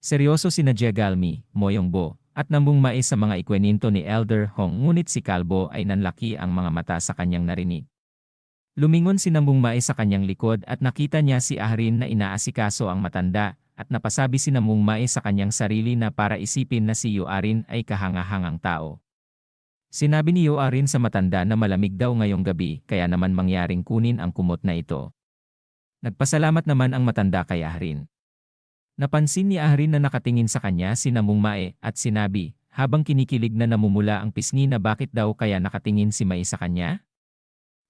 Seryoso sina Galmi, Moyongbo, at Nanggong Mae sa mga ikweninto ni Elder Hong ngunit si Kalbo ay nanlaki ang mga mata sa kanyang narinig. Lumingon si Nanggong Mae sa kanyang likod at nakita niya si Ahrin na inaasikaso ang matanda at napasabi si Nanggong Mae sa kanyang sarili na para isipin na si Yu Ahrin ay kahangahangang tao. Sinabi ni Yu Ahrin sa matanda na malamig daw ngayong gabi kaya naman mangyaring kunin ang kumot na ito. Nagpasalamat naman ang matanda kay Ahrin. Napansin ni Ahrin na nakatingin sa kanya si Nanggong Mae at sinabi, habang kinikilig na namumula ang pisngi na bakit daw kaya nakatingin si Mae sa kanya?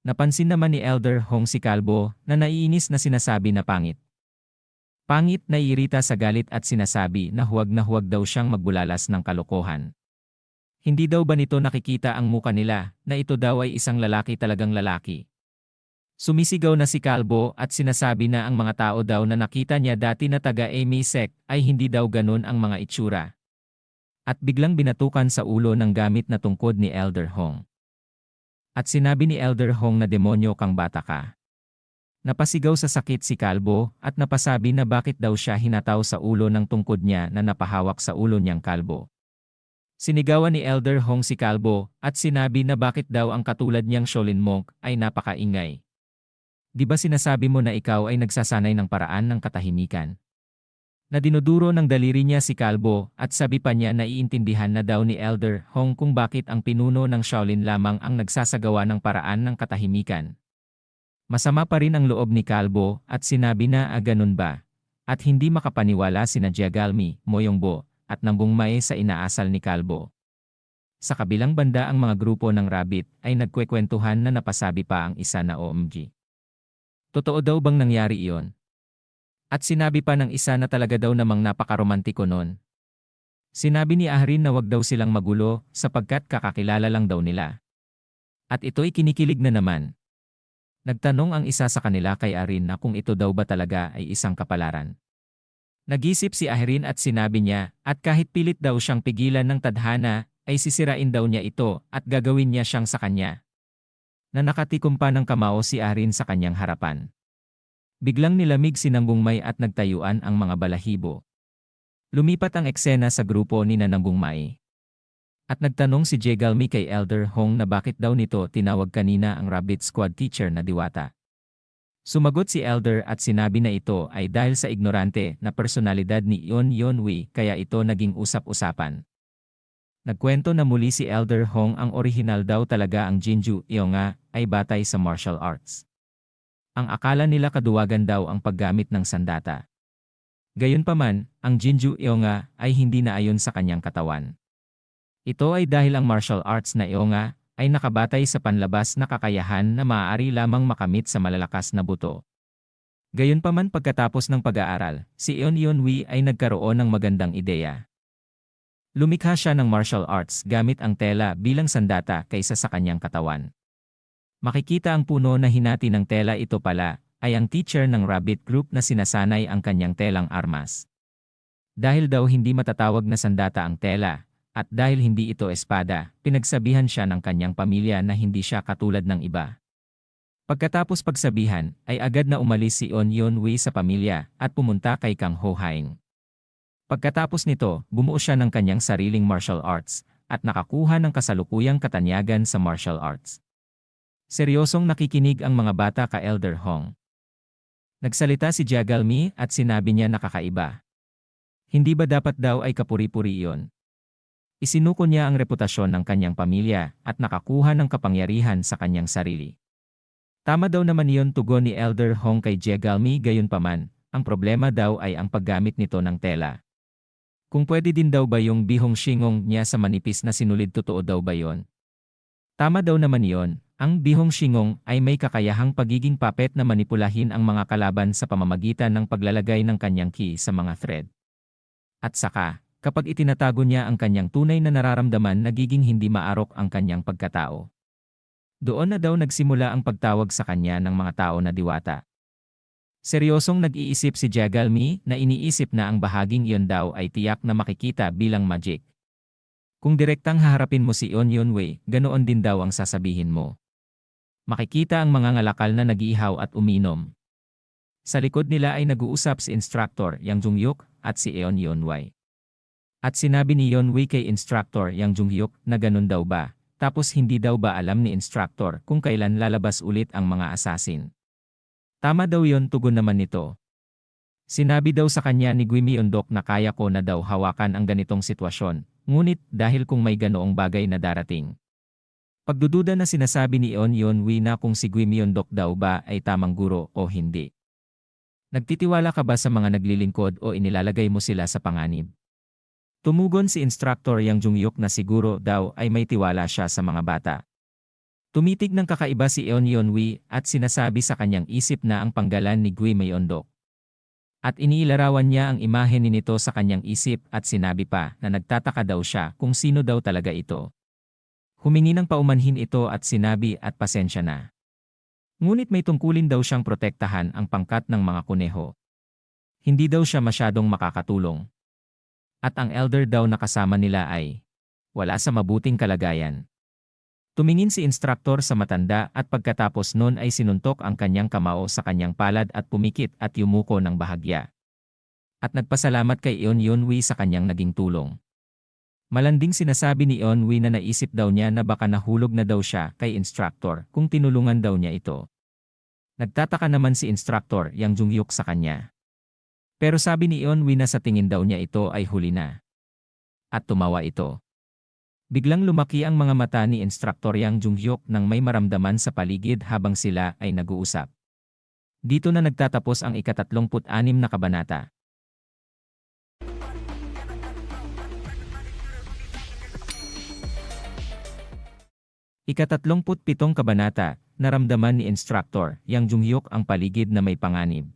Napansin naman ni Elder Hong si Kalbo na naiinis na sinasabi na pangit. Pangit na irita sa galit at sinasabi na huwag daw siyang magbulalas ng kalokohan. Hindi daw ba nito nakikita ang muka nila na ito daw ay isang lalaki talagang lalaki? Sumisigaw na si Kalbo at sinasabi na ang mga tao daw na nakita niya dati na taga-Amy sect ay hindi daw ganun ang mga itsura. At biglang binatukan sa ulo ng gamit na tungkod ni Elder Hong. At sinabi ni Elder Hong na demonyo kang bata ka. Napasigaw sa sakit si Kalbo at napasabi na bakit daw siya hinataw sa ulo ng tungkod niya na napahawak sa ulo niyang kalbo. Sinigawan ni Elder Hong si Kalbo at sinabi na bakit daw ang katulad niyang Shaolin monk ay napakaingay. Di ba sinasabi mo na ikaw ay nagsasanay ng paraan ng katahimikan? Na dinuduro ng daliri niya si Kalbo at sabi pa niya na iintindihan na daw ni Elder Hong kung bakit ang pinuno ng Shaolin lamang ang nagsasagawa ng paraan ng katahimikan. Masama pa rin ang loob ni Kalbo at sinabi na ganun ba? At hindi makapaniwala sina Galmi, Moyongbo, at Nanggong Mae sa inaasal ni Kalbo. Sa kabilang banda ang mga grupo ng Rabbit ay nagkwekwentuhan na napasabi pa ang isa na OMG. Totoo daw bang nangyari iyon? At sinabi pa ng isa na talaga daw namang napakaromantiko nun. Sinabi ni Ahrin na wag daw silang magulo sapagkat kakakilala lang daw nila. At ito'y kinikilig na naman. Nagtanong ang isa sa kanila kay Ahrin na kung ito daw ba talaga ay isang kapalaran. Nag-isip si Ahrin at sinabi niya, at kahit pilit daw siyang pigilan ng tadhana, ay sisirain daw niya ito at gagawin niya siyang sa kanya. Na nakatikom pa ng kamao si Ahrin sa kanyang harapan. Biglang nilamig si Nanggungmay at nagtayuan ang mga balahibo. Lumipat ang eksena sa grupo ni Nanggungmay. At nagtanong si Jegalmi kay Elder Hong na bakit daw nito tinawag kanina ang Rabbit Squad teacher na diwata. Sumagot si Elder at sinabi na ito ay dahil sa ignorante na personalidad ni Yonwei kaya ito naging usap-usapan. Nagkwento na muli si Elder Hong ang orihinal daw talaga ang Jinju Yonga ay batay sa martial arts. Ang akala nila kaduwagan daw ang paggamit ng sandata. Gayunpaman, ang Jinju Yonga ay hindi naayon sa kanyang katawan. Ito ay dahil ang martial arts na Yonga ay nakabatay sa panlabas na kakayahan na maaari lamang makamit sa malalakas na buto. Gayunpaman pagkatapos ng pag-aaral, si Yonwei ay nagkaroon ng magandang ideya. Lumikha siya ng martial arts gamit ang tela bilang sandata kaysa sa kanyang katawan. Makikita ang puno na hinati ng tela ito pala ay ang teacher ng Rabbit Group na sinasanay ang kanyang telang armas. Dahil daw hindi matatawag na sandata ang tela, at dahil hindi ito espada, pinagsabihan siya ng kanyang pamilya na hindi siya katulad ng iba. Pagkatapos pagsabihan, ay agad na umalis si Yonwei sa pamilya at pumunta kay Kang Ho Haing. Pagkatapos nito, bumuo siya ng kanyang sariling martial arts at nakakuha ng kasalukuyang katanyagan sa martial arts. Seryosong nakikinig ang mga bata ka Elder Hong. Nagsalita si Jegalmi at sinabi niya na kakaiba. Hindi ba dapat daw ay kapuri-puri iyon? Isinuko niya ang reputasyon ng kanyang pamilya at nakakuha ng kapangyarihan sa kanyang sarili. Tama daw naman iyon tugon ni Elder Hong kay Jegalmi gayunpaman, ang problema daw ay ang paggamit nito ng tela. Kung pwede din daw ba yung bihong shingong niya sa manipis na sinulid totoo daw ba yon? Tama daw naman iyon. Ang bihong shingong ay may kakayahang pagiging puppet na manipulahin ang mga kalaban sa pamamagitan ng paglalagay ng kanyang ki sa mga thread. At saka, kapag itinatago niya ang kanyang tunay na nararamdaman nagiging hindi maarok ang kanyang pagkatao. Doon na daw nagsimula ang pagtawag sa kanya ng mga tao na diwata. Seryosong nag-iisip si Jegalmi na iniisip na ang bahaging iyon daw ay tiyak na makikita bilang magic. Kung direktang haharapin mo si Yonwei, ganoon din daw ang sasabihin mo. Makikita ang mga ngalakal na nag-iihaw at uminom. Sa likod nila ay nag-uusap si Instructor Yang Jungyuk at si Yonwei. At sinabi ni Yonwei kay Instructor Yang Jungyuk na ganun daw ba, tapos hindi daw ba alam ni Instructor kung kailan lalabas ulit ang mga assassin. Tama daw yon tugon naman nito. Sinabi daw sa kanya ni Gui Myeondok na kaya ko na daw hawakan ang ganitong sitwasyon, ngunit dahil kung may ganoong bagay na darating. Pagdududa na sinasabi ni Yonwei na kung si Gui Myeondok daw ba ay tamang guro o hindi. Nagtitiwala ka ba sa mga naglilingkod o inilalagay mo sila sa panganib? Tumugon si Instructor Yang Jungyuk na siguro daw ay may tiwala siya sa mga bata. Tumitig ng kakaiba si Yonwei at sinasabi sa kanyang isip na ang panggalan ni Gui Myeondok. At iniilarawan niya ang imahe ni nito sa kanyang isip at sinabi pa na nagtataka daw siya kung sino daw talaga ito. Humingi ng paumanhin ito at sinabi at pasensya na. Ngunit may tungkulin daw siyang protektahan ang pangkat ng mga kuneho. Hindi daw siya masyadong makakatulong. At ang elder daw na kasama nila ay wala sa mabuting kalagayan. Tumingin si Instructor sa matanda at pagkatapos nun ay sinuntok ang kanyang kamao sa kanyang palad at pumikit at yumuko ng bahagya. At nagpasalamat kay Yonwei sa kanyang naging tulong. Malanding sinasabi ni Yonwei na naisip daw niya na baka nahulog na daw siya kay Instructor kung tinulungan daw niya ito. Nagtataka naman si Instructor Yang Jungyuk sa kanya. Pero sabi ni Yonwei na sa tingin daw niya ito ay huli na. At tumawa ito. Biglang lumaki ang mga mata ni Instructor Yang Jungyuk nang may maramdaman sa paligid habang sila ay nag-uusap. Dito na nagtatapos ang ika-36 na kabanata. Ika-37 kabanata, naramdaman ni Instructor Yang Jungyuk ang paligid na may panganib.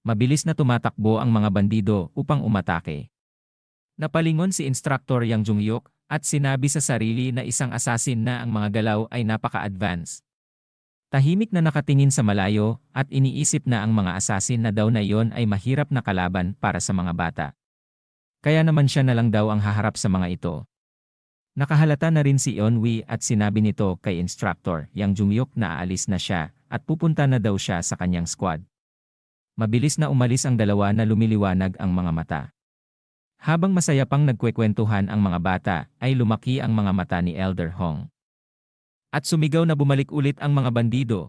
Mabilis na tumatakbo ang mga bandido upang umatake. Napalingon si Instructor Yang Jungyuk at sinabi sa sarili na isang assassin na ang mga galaw ay napaka-advance. Tahimik na nakatingin sa malayo at iniisip na ang mga asasin na daw na iyon ay mahirap na kalaban para sa mga bata. Kaya naman siya na lang daw ang haharap sa mga ito. Nakahalata na rin si Eunwi at sinabi nito kay instructor Yang Jungyuk na aalis na siya at pupunta na daw siya sa kanyang squad. Mabilis na umalis ang dalawa na lumiliwanag ang mga mata. Habang masaya pang nagkwekwentuhan ang mga bata, ay lumaki ang mga mata ni Elder Hong. At sumigaw na bumalik ulit ang mga bandido.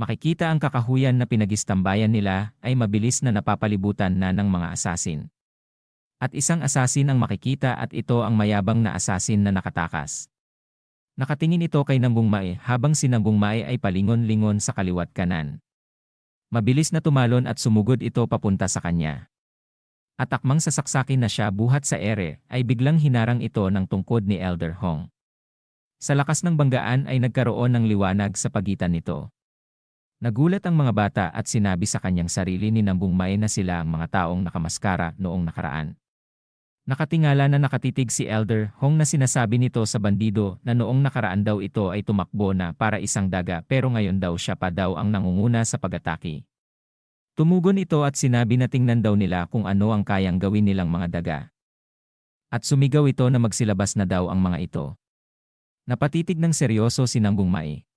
Makikita ang kakahuyan na pinagistambayan nila ay mabilis na napapalibutan na ng mga asasin. At isang asasin ang makikita at ito ang mayabang na asasin na nakatakas. Nakatingin ito kay Nambung Mae habang si Nambung Mae ay palingon-lingon sa kaliwat kanan. Mabilis na tumalon at sumugod ito papunta sa kanya. At akmang sasaksakin na siya buhat sa ere, ay biglang hinarang ito ng tungkod ni Elder Hong. Sa lakas ng banggaan ay nagkaroon ng liwanag sa pagitan nito. Nagulat ang mga bata at sinabi sa kanyang sarili ni Nambung Mae na sila ang mga taong nakamaskara noong nakaraan. Nakatingala na nakatitig si Elder Hong na sinasabi nito sa bandido na noong nakaraan daw ito ay tumakbo na para isang daga pero ngayon daw siya pa daw ang nangunguna sa pag-atake. Tumugon ito at sinabi na tingnan daw nila kung ano ang kayang gawin nilang mga daga. At sumigaw ito na magsilabas na daw ang mga ito. Napatitig ng seryoso si Nambung Mae.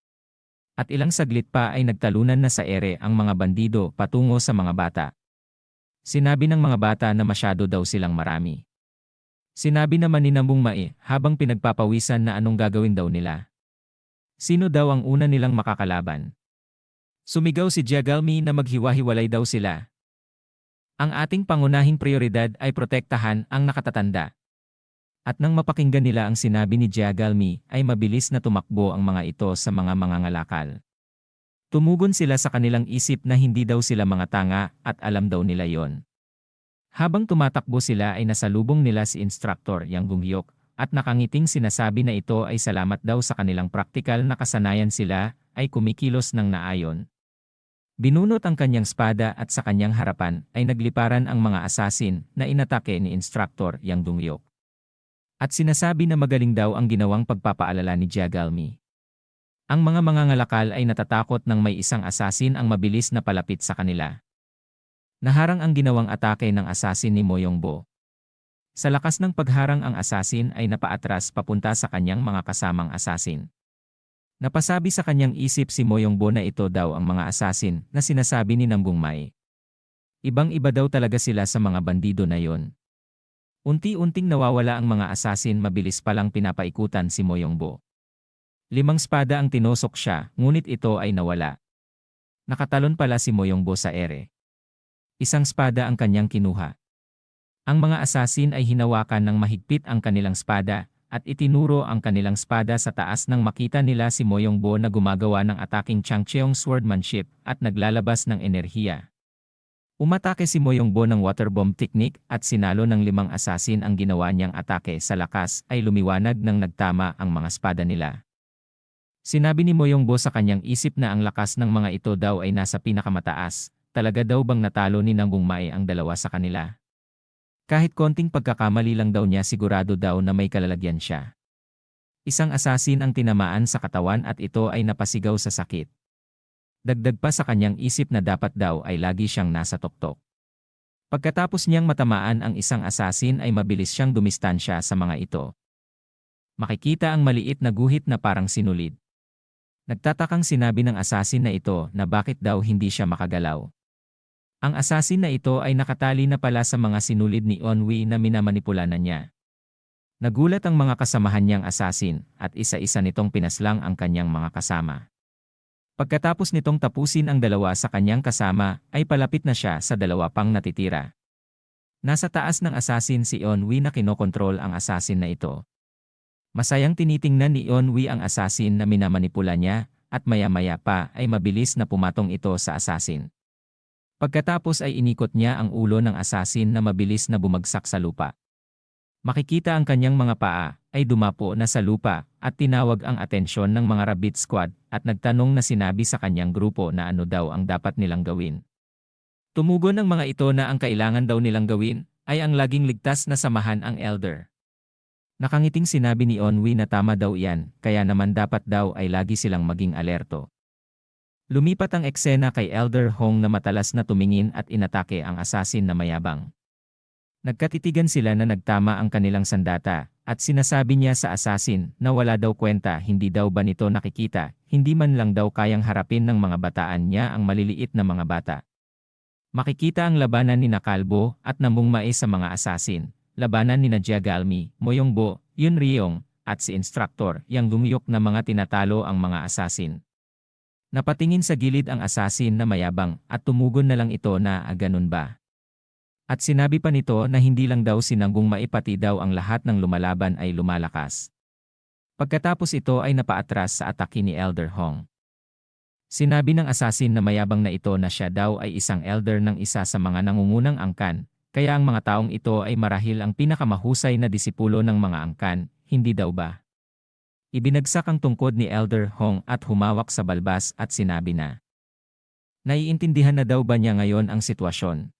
At ilang saglit pa ay nagtalunan na sa ere ang mga bandido patungo sa mga bata. Sinabi ng mga bata na masyado daw silang marami. Sinabi naman ni Nambung Mae habang pinagpapawisan na anong gagawin daw nila. Sino daw ang una nilang makakalaban? Sumigaw si Jiagalmi na maghiwa-hiwalay daw sila. Ang ating pangunahing prioridad ay protektahan ang nakatatanda. At nang mapakinggan nila ang sinabi ni Jiagalmi, ay mabilis na tumakbo ang mga ito sa mga mangangalakal. Tumugon sila sa kanilang isip na hindi daw sila mga tanga at alam daw nila yon. Habang tumatakbo sila ay nasalubong nila si instructor Yang Gungyok at nakangiting sinasabi na ito ay salamat daw sa kanilang praktikal na kasanayan sila ay kumikilos ng naayon. Binunot ang kanyang espada at sa kanyang harapan ay nagliparan ang mga asasin na inatake ni instructor Yang Gungyok. At sinasabi na magaling daw ang ginawang pagpapaalala ni Jiagalmi. Ang mga mangangalakal ay natatakot nang may isang asasin ang mabilis na palapit sa kanila. Naharang ang ginawang atake ng asasin ni Moyongbo. Sa lakas ng pagharang ang asasin ay napaatras papunta sa kanyang mga kasamang asasin. Napasabi sa kanyang isip si Moyongbo na ito daw ang mga asasin na sinasabi ni Nambung Mae. Ibang-iba daw talaga sila sa mga bandido na yon. Unti-unting nawawala ang mga asasin mabilis palang pinapaikutan si Moyongbo. 5 espada ang tinosok siya, ngunit ito ay nawala. Nakatalon pala si Moyongbo sa ere. 1 espada ang kanyang kinuha. Ang mga asasin ay hinawakan ng mahigpit ang kanilang espada at itinuro ang kanilang espada sa taas nang makita nila si Moyongbo na gumagawa ng ataking Changcheong swordsmanship at naglalabas ng enerhiya. Umatake si Moyongbo ng waterbomb technique at sinalo ng 5 asasin ang ginawa niyang atake sa lakas ay lumiwanag nang nagtama ang mga espada nila. Sinabi ni Moyongbo sa kanyang isip na ang lakas ng mga ito daw ay nasa pinakamataas, talaga daw bang natalo ni Nambung Mae ang dalawa sa kanila? Kahit konting pagkakamali lang daw niya sigurado daw na may kalalagyan siya. 1 asasin ang tinamaan sa katawan at ito ay napasigaw sa sakit. Dagdag pa sa kanyang isip na dapat daw ay lagi siyang nasa tuktok. Pagkatapos niyang matamaan ang 1 asasin ay mabilis siyang dumistansya sa mga ito. Makikita ang maliit na guhit na parang sinulid. Nagtatakang sinabi ng asasin na ito na bakit daw hindi siya makagalaw. Ang asasin na ito ay nakatali na pala sa mga sinulid ni Eunwi na minamanipula na niya. Nagulat ang mga kasamahan niyang asasin at isa-isa nitong pinaslang ang kanyang mga kasama. Pagkatapos nitong tapusin ang dalawa sa kanyang kasama, ay palapit na siya sa 2 pang natitira. Nasa taas ng asasin si Eunwi na kinokontrol ang asasin na ito. Masayang tinitingnan ni Eunwi ang asasin na minamanipula niya, at maya-maya pa ay mabilis na pumatong ito sa asasin. Pagkatapos ay inikot niya ang ulo ng asasin na mabilis na bumagsak sa lupa. Makikita ang kanyang mga paa ay dumapo na sa lupa at tinawag ang atensyon ng mga Rabbit Squad at nagtanong na sinabi sa kanyang grupo na ano daw ang dapat nilang gawin. Tumugon ng mga ito na ang kailangan daw nilang gawin ay ang laging ligtas na samahan ang Elder. Nakangiting sinabi ni Eunwi na tama daw iyan, kaya naman dapat daw ay lagi silang maging alerto. Lumipat ang eksena kay Elder Hong na matalas na tumingin at inatake ang asasin na mayabang. Nagkatitigan sila na nagtama ang kanilang sandata, at sinasabi niya sa asasin na wala daw kwenta, hindi daw ba nito nakikita, hindi man lang daw kayang harapin ng mga bataan niya ang maliliit na mga bata. Makikita ang labanan ni Kalbo at namungmai sa mga asasin, labanan ni Jiagalmi, Moyongbo, Yun Ryong, at si Instructor, yang lumiyok na mga tinatalo ang mga asasin. Napatingin sa gilid ang asasin na mayabang at tumugon na lang ito na ganun ba. At sinabi pa nito na hindi lang daw sinanggong maipati daw ang lahat ng lumalaban ay lumalakas. Pagkatapos ito ay napaatras sa atake ni Elder Hong. Sinabi ng asasin na mayabang na ito na siya daw ay isang elder ng isa sa mga nangungunang angkan, kaya ang mga taong ito ay marahil ang pinakamahusay na disipulo ng mga angkan, hindi daw ba? Ibinagsak ang tungkod ni Elder Hong at humawak sa balbas at sinabi na, naiintindihan na daw ba niya ngayon ang sitwasyon?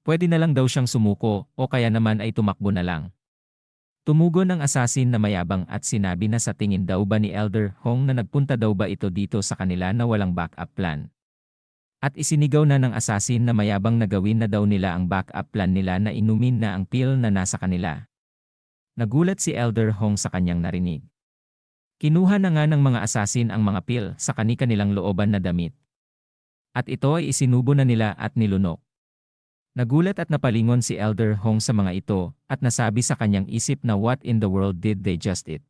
Pwede na lang daw siyang sumuko o kaya naman ay tumakbo na lang. Tumugon ang asasin na mayabang at sinabi na sa tingin daw ba ni Elder Hong na nagpunta daw ba ito dito sa kanila na walang backup plan. At isinigaw na ng asasin na mayabang na gawin na daw nila ang backup plan nila na inumin na ang pill na nasa kanila. Nagulat si Elder Hong sa kanyang narinig. Kinuha na nga ng mga asasin ang mga pill sa kani-kanilang looban na damit. At ito ay isinubo na nila at nilunok. Nagulat at napalingon si Elder Hong sa mga ito at nasabi sa kanyang isip na what in the world did they just eat?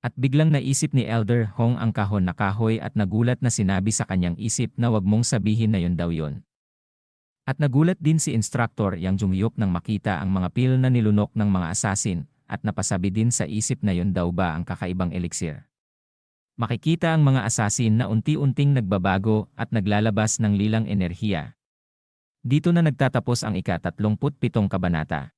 At biglang naisip ni Elder Hong ang kahon na kahoy at nagulat na sinabi sa kanyang isip na wag mong sabihin na yun daw yun. At nagulat din si Instructor Yang Jungyuk nang makita ang mga pill na nilunok ng mga asasin at napasabi din sa isip na yun daw ba ang kakaibang elixir. Makikita ang mga asasin na unti-unting nagbabago at naglalabas ng lilang enerhiya. Dito na nagtatapos ang ika-37 kabanata.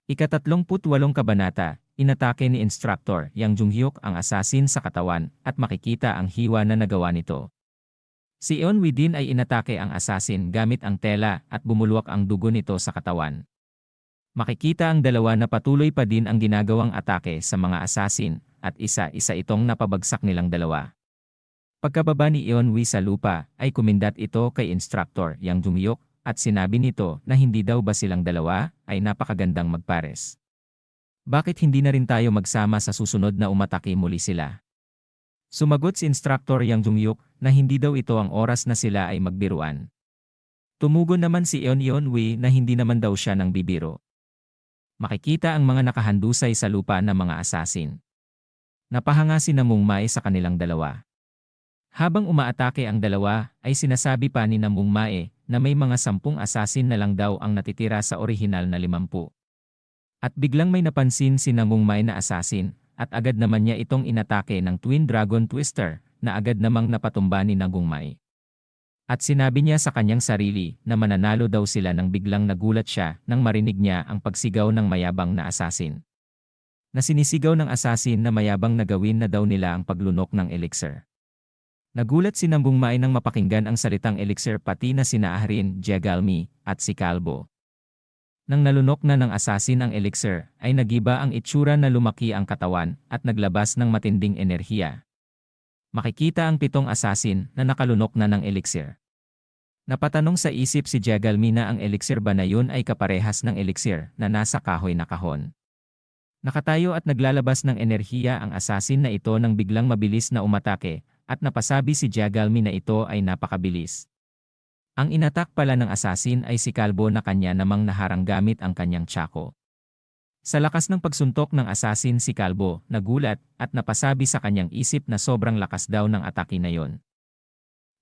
Ika-38 kabanata, inatake ni Instructor Yang Jungyuk ang asasin sa katawan at makikita ang hiwa na nagawa nito. Si Eun Wee din ay inatake ang asasin gamit ang tela at bumulwak ang dugo nito sa katawan. Makikita ang dalawa na patuloy pa din ang ginagawang atake sa mga asasin at isa-isa itong napabagsak nilang dalawa. Pagkababa ni Eun Wee sa lupa ay kumindat ito kay Instructor Yang Jungyuk at sinabi nito na hindi daw ba silang dalawa ay napakagandang magpares. Bakit hindi na rin tayo magsama sa susunod na umatake muli sila? Sumagot si Instructor Yang Jungyuk na hindi daw ito ang oras na sila ay magbiruan. Tumugon naman si Eun Wee na hindi naman daw siya nang bibiro. Makikita ang mga nakahandusay sa lupa na mga asasin. Napahanga si Namungmai sa kanilang dalawa. Habang umaatake ang dalawa, ay sinasabi pa ni Namungmai na may mga 10 asasin na lang daw ang natitira sa orihinal na 50. At biglang may napansin si Namungmai na asasin, at agad naman niya itong inatake ng Twin Dragon Twister, na agad namang napatumba ni Namungmai. At sinabi niya sa kanyang sarili na mananalo daw sila nang biglang nagulat siya nang marinig niya ang pagsigaw ng mayabang na asasin. Na sinisigaw ng asasin na mayabang na gawin na daw nila ang paglunok ng elixir. Nagulat si Namungmai nang mapakinggan ang salitang elixir pati na sina Ahrin, Jiagalmi, at si Kalbo. Nang nalunok na ng asasin ang elixir, ay nagiba ang itsura na lumaki ang katawan at naglabas ng matinding enerhiya. Makikita ang 7 asasin na nakalunok na ng elixir. Napatanong sa isip si Jiagalmi na ang elixir ba na yun ay kaparehas ng elixir na nasa kahoy na kahon. Nakatayo at naglalabas ng enerhiya ang asasin na ito nang biglang mabilis na umatake at napasabi si Jiagalmi na ito ay napakabilis. Ang inatak pala ng asasin ay si Kalbo na kanya namang naharang gamit ang kanyang tsako. Sa lakas ng pagsuntok ng asasin si Kalbo, nagulat at napasabi sa kanyang isip na sobrang lakas daw ng atake na yon.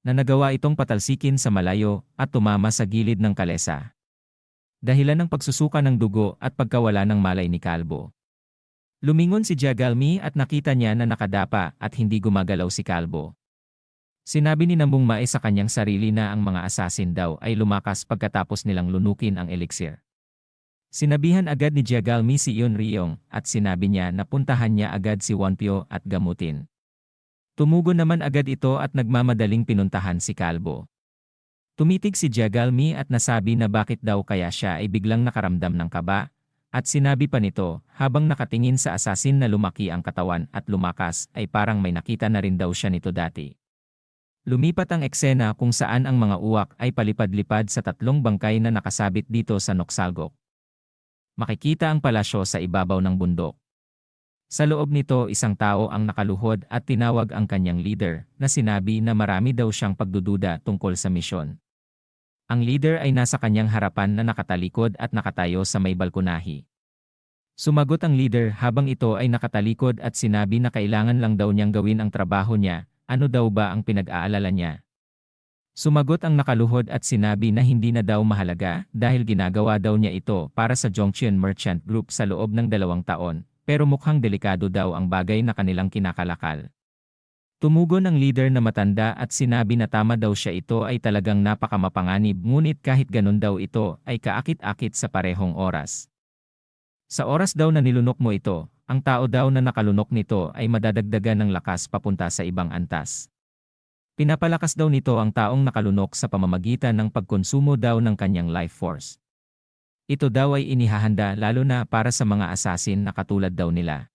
Na nagawa itong patalsikin sa malayo at tumama sa gilid ng kalesa. Dahilan ng pagsusuka ng dugo at pagkawala ng malay ni Kalbo. Lumingon si Jiagalmi at nakita niya na nakadapa at hindi gumagalaw si Kalbo. Sinabi ni Namungmai sa kanyang sarili na ang mga asasin daw ay lumakas pagkatapos nilang lunukin ang elixir. Sinabihan agad ni Jiagalmi si Yun Ryong at sinabi niya na puntahan niya agad si Wonpyo at gamutin. Tumugon naman agad ito at nagmamadaling pinuntahan si Kalbo. Tumitig si Jiagalmi at nasabi na bakit daw kaya siya ay biglang nakaramdam ng kaba, At sinabi pa nito, habang nakatingin sa asasin na lumaki ang katawan at lumakas, ay parang may nakita na rin daw siya nito dati. Lumipat ang eksena kung saan ang mga uwak ay palipad-lipad sa tatlong bangkay na nakasabit dito sa Noxalgok. Makikita ang palasyo sa ibabaw ng bundok. Sa loob nito isang tao ang nakaluhod at tinawag ang kanyang leader na sinabi na marami daw siyang pagdududa tungkol sa misyon. Ang leader ay nasa kanyang harapan na nakatalikod at nakatayo sa may balkonahi. Sumagot ang leader habang ito ay nakatalikod at sinabi na kailangan lang daw niyang gawin ang trabaho niya, ano daw ba ang pinag-aalala niya. Sumagot ang nakaluhod at sinabi na hindi na daw mahalaga dahil ginagawa daw niya ito para sa Zhongqian Merchant Group sa loob ng 2 taon, pero mukhang delikado daw ang bagay na kanilang kinakalakal. Tumugon ang leader na matanda at sinabi na tama daw siya, ito ay talagang napakamapanganib, ngunit kahit ganun daw ito ay kaakit-akit sa parehong oras. Sa oras daw na nilunok mo ito, ang tao daw na nakalunok nito ay madadagdagan ng lakas papunta sa ibang antas. Pinapalakas daw nito ang taong nakalunok sa pamamagitan ng pagkonsumo daw ng kanyang life force. Ito daw ay inihahanda lalo na para sa mga asasin na katulad daw nila.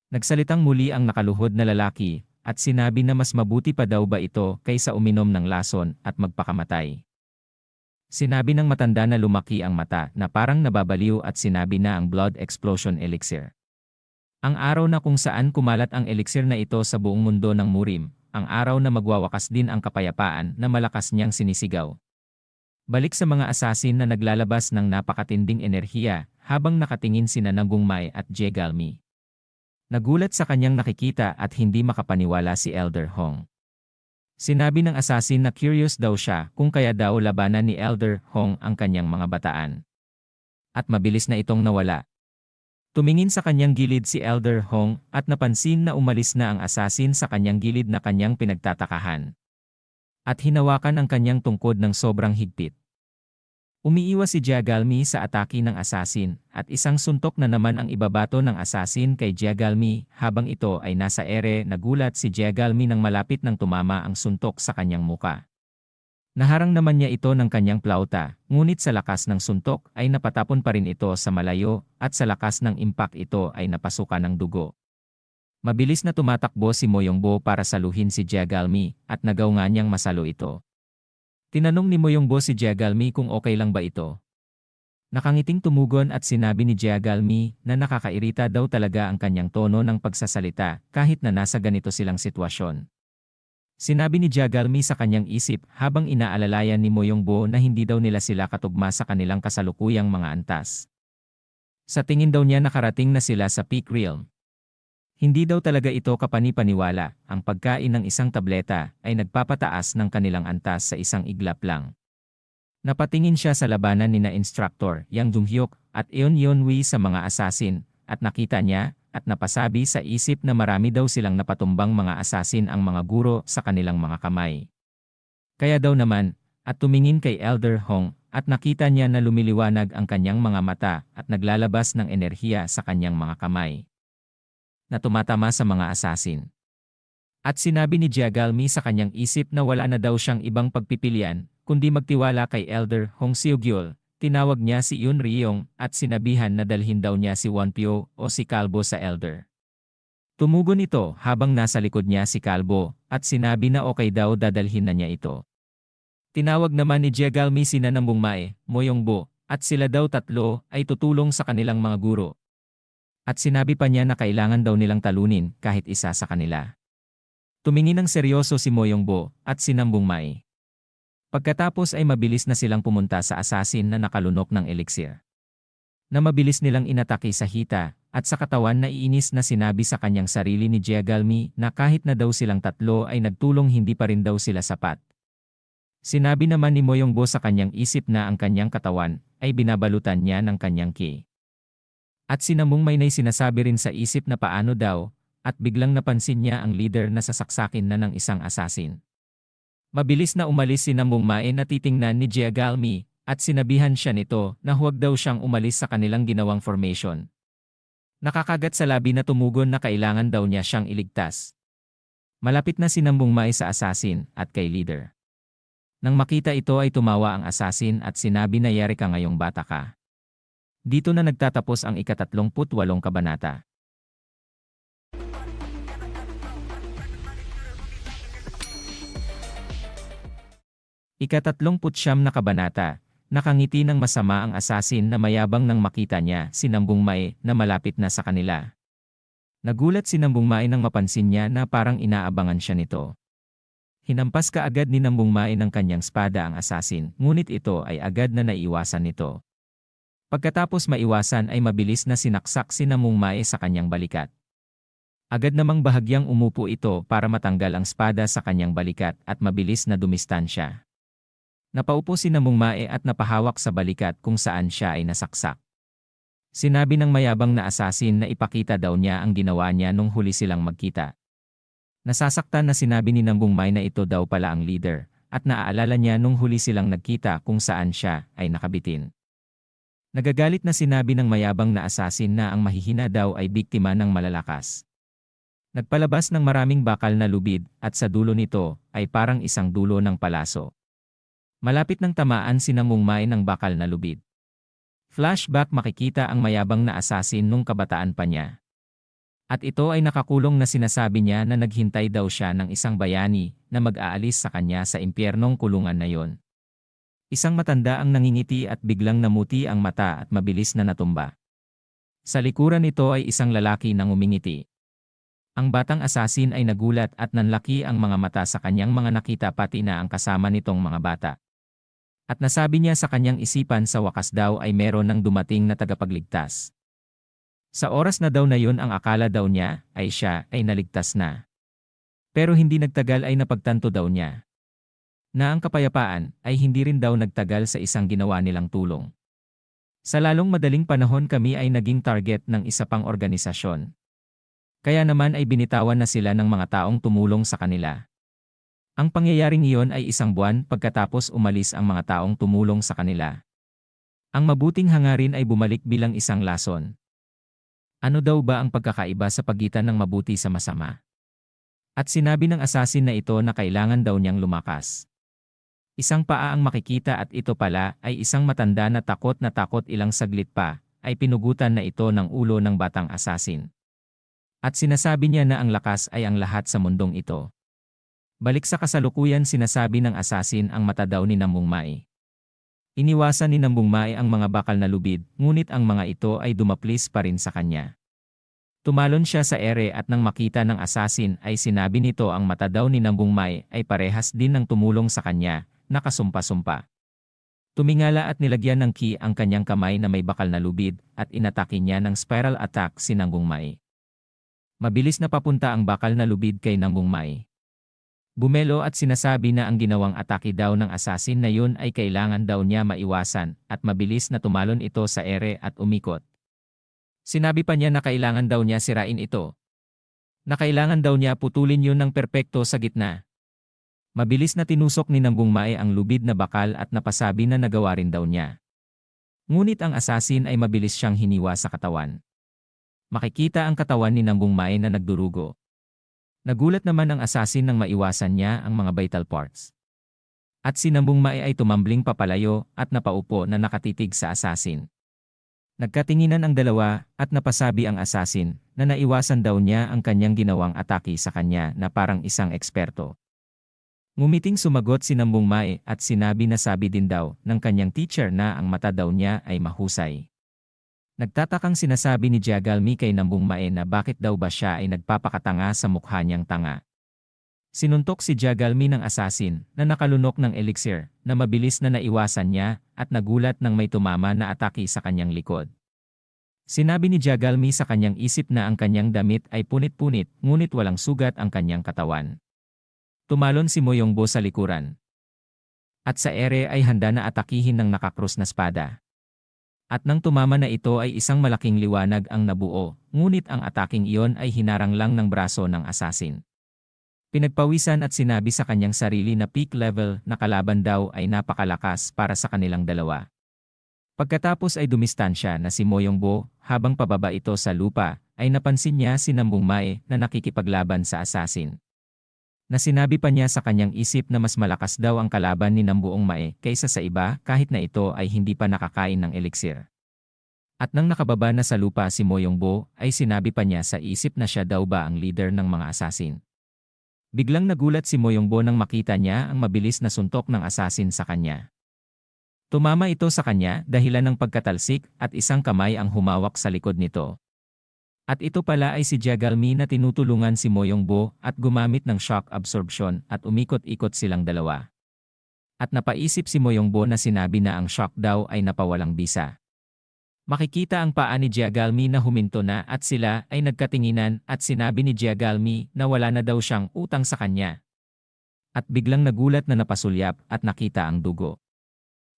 Nagsalitang muli ang nakaluhod na lalaki, at sinabi na mas mabuti pa daw ba ito kaysa uminom ng lason at magpakamatay. Sinabi ng matanda na lumaki ang mata na parang nababaliw at sinabi na ang blood explosion elixir. Ang araw na kung saan kumalat ang elixir na ito sa buong mundo ng Murim, ang araw na magwawakas din ang kapayapaan na malakas niyang sinisigaw. Balik sa mga asasin na naglalabas ng napakatinding enerhiya habang nakatingin sina Nangungmai at Jegalmi. Nagulat sa kanyang nakikita at hindi makapaniwala si Elder Hong. Sinabi ng asasin na curious daw siya kung kaya daw labanan ni Elder Hong ang kanyang mga bataan. At mabilis na itong nawala. Tumingin sa kanyang gilid si Elder Hong at napansin na umalis na ang asasin sa kanyang gilid na kanyang pinagtatakahan. At hinawakan ang kanyang tungkod ng sobrang higpit. Umiiwas si Jegalmi sa atake ng asasin at isang suntok na naman ang ibabato ng asasin kay Jegalmi habang ito ay nasa ere. Nagulat si Jegalmi nang malapit nang tumama ang suntok sa kanyang muka. Naharang naman niya ito ng kanyang plauta, ngunit sa lakas ng suntok ay napatapon pa rin ito sa malayo at sa lakas ng impact ito ay napasukan ng dugo. Mabilis na tumatakbo si Moyongbo para saluhin si Jegalmi at nagaw nga niyang masalo ito. Tinanong ni Moyongbo si Jegalmi kung okay lang ba ito. Nakangiting tumugon at sinabi ni Jegalmi na nakakairita daw talaga ang kanyang tono ng pagsasalita kahit na nasa ganito silang sitwasyon. Sinabi ni Jegalmi sa kanyang isip habang inaalalayan ni Moyongbo na hindi daw nila sila katugma sa kanilang kasalukuyang mga antas. Sa tingin daw niya nakarating na sila sa peak realm. Hindi daw talaga ito kapani-paniwala, ang pagkain ng isang tableta ay nagpapataas ng kanilang antas sa isang iglap lang. Napatingin siya sa labanan ni na instructor Yang Donghyuk at Eun Yeonwee sa mga asasin at nakita niya at napasabi sa isip na marami daw silang napatumbang mga asasin ang mga guro sa kanilang mga kamay. Kaya daw naman, at tumingin kay Elder Hong at nakita niya na lumiliwanag ang kanyang mga mata at naglalabas ng enerhiya sa kanyang mga kamay na tumatama sa mga asasin. At sinabi ni Jegalmi sa kanyang isip na wala na daw siyang ibang pagpipilian, kundi magtiwala kay Elder Hong Seogyul. Tinawag niya si Yun Ryong at sinabihan na dalhin daw niya si Wonpyo o si Kalbo sa Elder. Tumugon ito habang nasa likod niya si Kalbo at sinabi na okay daw dadalhin na niya ito. Tinawag naman ni Jegalmi sina Nangungmai, Moyongbo, at sila daw tatlo ay tutulong sa kanilang mga guro. At sinabi pa niya na kailangan daw nilang talunin kahit isa sa kanila. Tumingin ng seryoso si Moyongbo at si Nangungmai. Pagkatapos ay mabilis na silang pumunta sa asasin na nakalunok ng elixir. Na mabilis nilang inatake sa hita at sa katawan na iinis na sinabi sa kanyang sarili ni Jegalmi na kahit na daw silang tatlo ay nagtulong hindi pa rin daw sila sapat. Sinabi naman ni Moyongbo sa kanyang isip na ang kanyang katawan ay binabalutan niya ng kanyang ki. At si Nangungmai na'y sinasabi rin sa isip na paano daw, at biglang napansin niya ang leader na sasaksakin na ng isang asasin. Mabilis na umalis si Nangungmai na titingnan ni Jegalmi, at sinabihan siya nito na huwag daw siyang umalis sa kanilang ginawang formation. Nakakagat sa labi na tumugon na kailangan daw niya siyang iligtas. Malapit na si Nangungmai sa asasin at kay leader. Nang makita ito ay tumawa ang asasin at sinabi na yari ka ngayong bata ka. Dito na nagtatapos ang ika-38 kabanata. Ika-39 na kabanata. Nakangiti ng masama ang asasin na mayabang nang makita niya si Nambung Mae na malapit na sa kanila. Nagulat si Nambung Mae nang mapansin niya na parang inaabangan siya nito. Hinampas kaagad ni Nambung Mae ng kanyang espada ang asasin, ngunit ito ay agad na naiwasan nito. Pagkatapos maiwasan ay mabilis na sinaksak si Nambung Mae sa kanyang balikat. Agad namang bahagyang umupo ito para matanggal ang espada sa kanyang balikat at mabilis na dumistansya. Napaupo si Nambung Mae at napahawak sa balikat kung saan siya ay nasaksak. Sinabi ng mayabang na asasin na ipakita daw niya ang ginawa niya nung huli silang magkita. Nasasaktan na sinabi ni Nambung Mae na ito daw pala ang leader, at naaalala niya nung huli silang nagkita kung saan siya ay nakabitin. Nagagalit na sinabi ng mayabang na asasin na ang mahihina daw ay biktima ng malalakas. Nagpalabas ng maraming bakal na lubid at sa dulo nito ay parang isang dulo ng palaso. Malapit nang tamaan si Nambung Mae ng bakal na lubid. Flashback, makikita ang mayabang na asasin nung kabataan pa niya. At ito ay nakakulong na sinasabi niya na naghintay daw siya ng isang bayani na mag-aalis sa kanya sa impyernong kulungan na yon. Isang matanda ang nangingiti at biglang namuti ang mata at mabilis na natumba. Sa likuran nito ay isang lalaki nang umingiti. Ang batang asasin ay nagulat at nanlaki ang mga mata sa kanyang mga nakita, pati na ang kasama nitong mga bata. At nasabi niya sa kanyang isipan, sa wakas daw ay meron ng dumating na tagapagligtas. Sa oras na daw na yun ang akala daw niya ay siya ay naligtas na. Pero hindi nagtagal ay napagtanto daw niya na ang kapayapaan ay hindi rin daw nagtagal sa isang ginawa nilang tulong. Sa lalong madaling panahon kami ay naging target ng isa pang organisasyon. Kaya naman ay binitawan na sila ng mga taong tumulong sa kanila. Ang pangyayaring iyon ay isang buwan pagkatapos umalis ang mga taong tumulong sa kanila. Ang mabuting hangarin ay bumalik bilang isang lason. Ano daw ba ang pagkakaiba sa pagitan ng mabuti sa masama? At sinabi ng asasin na ito na kailangan daw niyang lumakas. Isang paa ang makikita at ito pala ay isang matanda na takot ilang saglit pa ay pinugutan na ito ng ulo ng batang asasin. At sinasabi niya na ang lakas ay ang lahat sa mundong ito. Balik sa kasalukuyan, sinasabi ng asasin ang mata daw ni Nambung Mae. Iniwasan ni Nambung Mae ang mga bakal na lubid, ngunit ang mga ito ay dumaplis pa rin sa kanya. Tumalon siya sa ere at nang makita ng asasin ay sinabi nito ang mata daw ni Nambung Mae ay parehas din ng tumulong sa kanya, nakasumpa-sumpa. Tumingala at nilagyan ng ki ang kanyang kamay na may bakal na lubid at inatake niya ng spiral attack si Nambung Mae. Mabilis na papunta ang bakal na lubid kay Nambung Mae. Bumelo at sinasabi na ang ginawang atake daw ng asasin na yun ay kailangan daw niya maiwasan at mabilis na tumalon ito sa ere at umikot. Sinabi pa niya na kailangan daw niya sirain ito. Na kailangan daw niya putulin yun ng perpekto sa gitna. Mabilis na tinusok ni Nambung Mae ang lubid na bakal at napasabi na nagawa rin daw niya. Ngunit ang asasin ay mabilis siyang hiniwa sa katawan. Makikita ang katawan ni Nambung Mae na nagdurugo. Nagulat naman ang asasin nang maiwasan niya ang mga vital parts. At si Nambung Mae ay tumambling papalayo at napaupo na nakatitig sa asasin. Nagkatinginan ang dalawa at napasabi ang asasin na naiwasan daw niya ang kanyang ginawang atake sa kanya na parang isang eksperto. Ngumiting sumagot si Nambung Mae at sinabi na sabi din daw ng kanyang teacher na ang mata daw niya ay mahusay. Nagtatakang sinasabi ni Jagalmi kay Nambung Mae na bakit daw ba siya ay nagpapakatanga sa mukha niyang tanga. Sinuntok si Jagalmi ng asasin na nakalunok ng elixir na mabilis na naiwasan niya at nagulat nang may tumama na atake sa kanyang likod. Sinabi ni Jagalmi sa kanyang isip na ang kanyang damit ay punit-punit ngunit walang sugat ang kanyang katawan. Tumalon si Moyongbo sa likuran. At sa ere ay handa na atakihin ng nakakrus na espada. At nang tumama na ito ay isang malaking liwanag ang nabuo, ngunit ang ataking iyon ay hinarang lang ng braso ng asasin. Pinagpawisan at sinabi sa kanyang sarili na peak level na kalaban daw ay napakalakas para sa kanilang dalawa. Pagkatapos ay dumistansya na si Moyongbo, habang pababa ito sa lupa, ay napansin niya si Nambung Mae na nakikipaglaban sa asasin. Na sinabi pa niya sa kanyang isip na mas malakas daw ang kalaban ni Nambung Mae kaysa sa iba kahit na ito ay hindi pa nakakain ng elixir. At nang nakababa na sa lupa si Moyongbo, ay sinabi pa niya sa isip na siya daw ba ang leader ng mga assassin. Biglang nagulat si Moyongbo nang makita niya ang mabilis na suntok ng assassin sa kanya. Tumama ito sa kanya dahilan ng pagkatalsik at isang kamay ang humawak sa likod nito. At ito pala ay si Jagalmi na tinutulungan si Moyongbo at gumamit ng shock absorption at umikot-ikot silang dalawa. At napaisip si Moyongbo na sinabi na ang shock daw ay napawalang bisa. Makikita ang paa ni Jagalmi na huminto na at sila ay nagkatinginan at sinabi ni Jagalmi na wala na daw siyang utang sa kanya. At biglang nagulat na napasulyap at nakita ang dugo.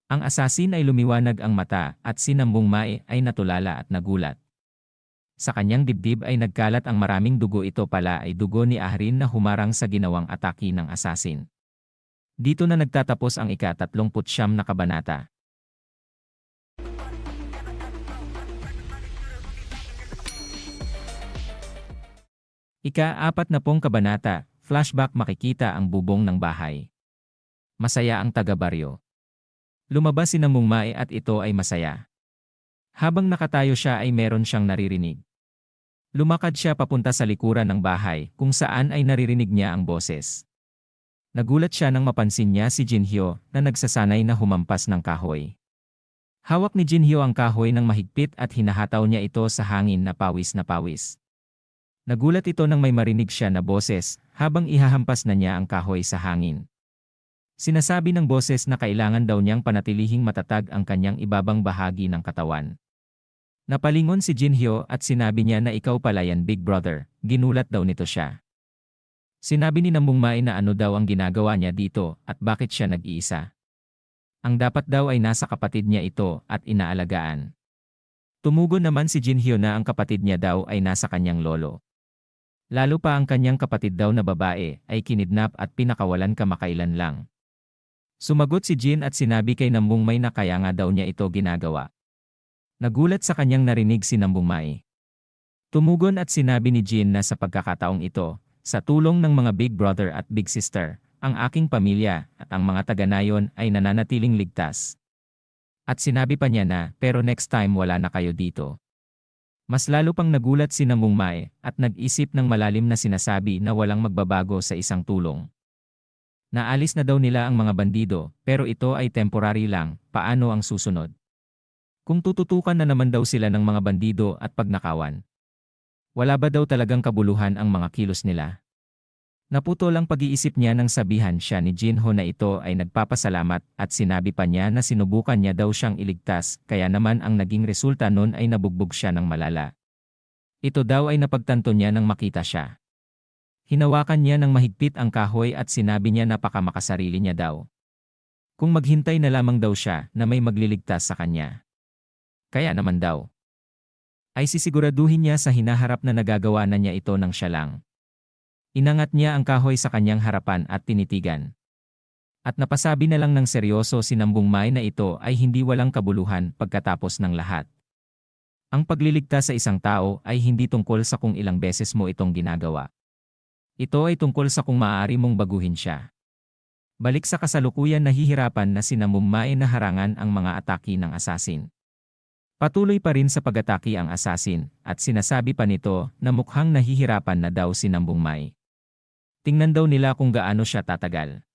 Ang assassin ay lumiwanag ang mata at si Nambung Mae ay natulala at nagulat. Sa kanyang dibdib ay nagkalat ang maraming dugo, ito pala ay dugo ni Ahrin na humarang sa ginawang atake ng assassin. Dito na nagtatapos ang ika-39 na kabanata. Ika-40 kabanata, flashback, makikita ang bubong ng bahay. Masaya ang taga-baryo. Lumabas si Nambung Mae at ito ay masaya. Habang nakatayo siya ay meron siyang naririnig. Lumakad siya papunta sa likuran ng bahay kung saan ay naririnig niya ang boses. Nagulat siya nang mapansin niya si Jinhyo na nagsasanay na humampas ng kahoy. Hawak ni Jinhyo ang kahoy ng mahigpit at hinahataw niya ito sa hangin na pawis na pawis. Nagulat ito nang may marinig siya na boses habang ihahampas na niya ang kahoy sa hangin. Sinasabi ng boses na kailangan daw niyang panatilihing matatag ang kanyang ibabang bahagi ng katawan. Napalingon si Jinhyo at sinabi niya na ikaw pala yan, Big Brother. Ginulat daw nito siya. Sinabi ni Nambung Mae na ano daw ang ginagawa niya dito at bakit siya nag-iisa. Ang dapat daw ay nasa kapatid niya ito at inaalagaan. Tumugon naman si Jinhyo na ang kapatid niya daw ay nasa kanyang lolo. Lalo pa ang kanyang kapatid daw na babae ay kinidnap at pinakawalan kamakailan lang. Sumagot si Jin at sinabi kay Nambung Mae na kaya nga daw niya ito ginagawa. Nagulat sa kanyang narinig si Nambung Mae. Tumugon at sinabi ni Jin na sa pagkakataong ito, sa tulong ng mga Big Brother at Big Sister, ang aking pamilya at ang mga taga-nayon ay nananatiling ligtas. At sinabi pa niya na, pero next time wala na kayo dito. Mas lalo pang nagulat si Nambung Mae at nag-isip ng malalim na sinasabi na walang magbabago sa isang tulong. Naalis na daw nila ang mga bandido, pero ito ay temporary lang, paano ang susunod? Kung tututukan na naman daw sila ng mga bandido at pagnakawan. Wala ba daw talagang kabuluhan ang mga kilos nila? Naputol ang pag-iisip niya nang sabihan siya ni Jinho na ito ay nagpapasalamat at sinabi pa niya na sinubukan niya daw siyang iligtas kaya naman ang naging resulta nun ay nabugbog siya ng malala. Ito daw ay napagtanto niya nang makita siya. Hinawakan niya ng mahigpit ang kahoy at sinabi niya na pakamakasarili niya daw. Kung maghintay na lamang daw siya na may magliligtas sa kanya. Kaya naman daw. Ay sisiguraduhin niya sa hinaharap na nagagawa na niya ito nang siya lang. Inangat niya ang kahoy sa kanyang harapan at tinitigan. At napasabi na lang ng seryoso si Nambung Mae na ito ay hindi walang kabuluhan pagkatapos ng lahat. Ang pagliligtas sa isang tao ay hindi tungkol sa kung ilang beses mo itong ginagawa. Ito ay tungkol sa kung maaari mong baguhin siya. Balik sa kasalukuyan, nahihirapan na si Nambung Mae na harangan ang mga atake ng assassin. Patuloy pa rin sa pag-atake ang assassin at sinasabi pa nito na mukhang nahihirapan na daw si Nambung Mae. Tingnan daw nila kung gaano siya tatagal.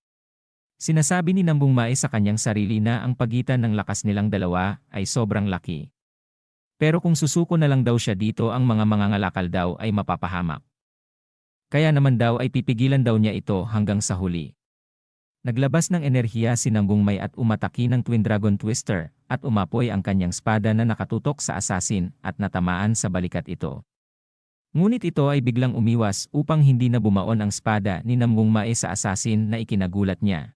Sinasabi ni Nambung Mae sa kanyang sarili na ang pagitan ng lakas nilang dalawa ay sobrang laki. Pero kung susuko na lang daw siya dito, ang mga mangangalakal daw ay mapapahamak. Kaya naman daw ay pipigilan daw niya ito hanggang sa huli. Naglabas ng enerhiya si Nambung Mae at umatake ng Twin Dragon Twister at umapoy ang kanyang espada na nakatutok sa assassin at natamaan sa balikat ito. Ngunit ito ay biglang umiwas upang hindi na bumaon ang espada ni Nambung Mae sa assassin na ikinagulat niya.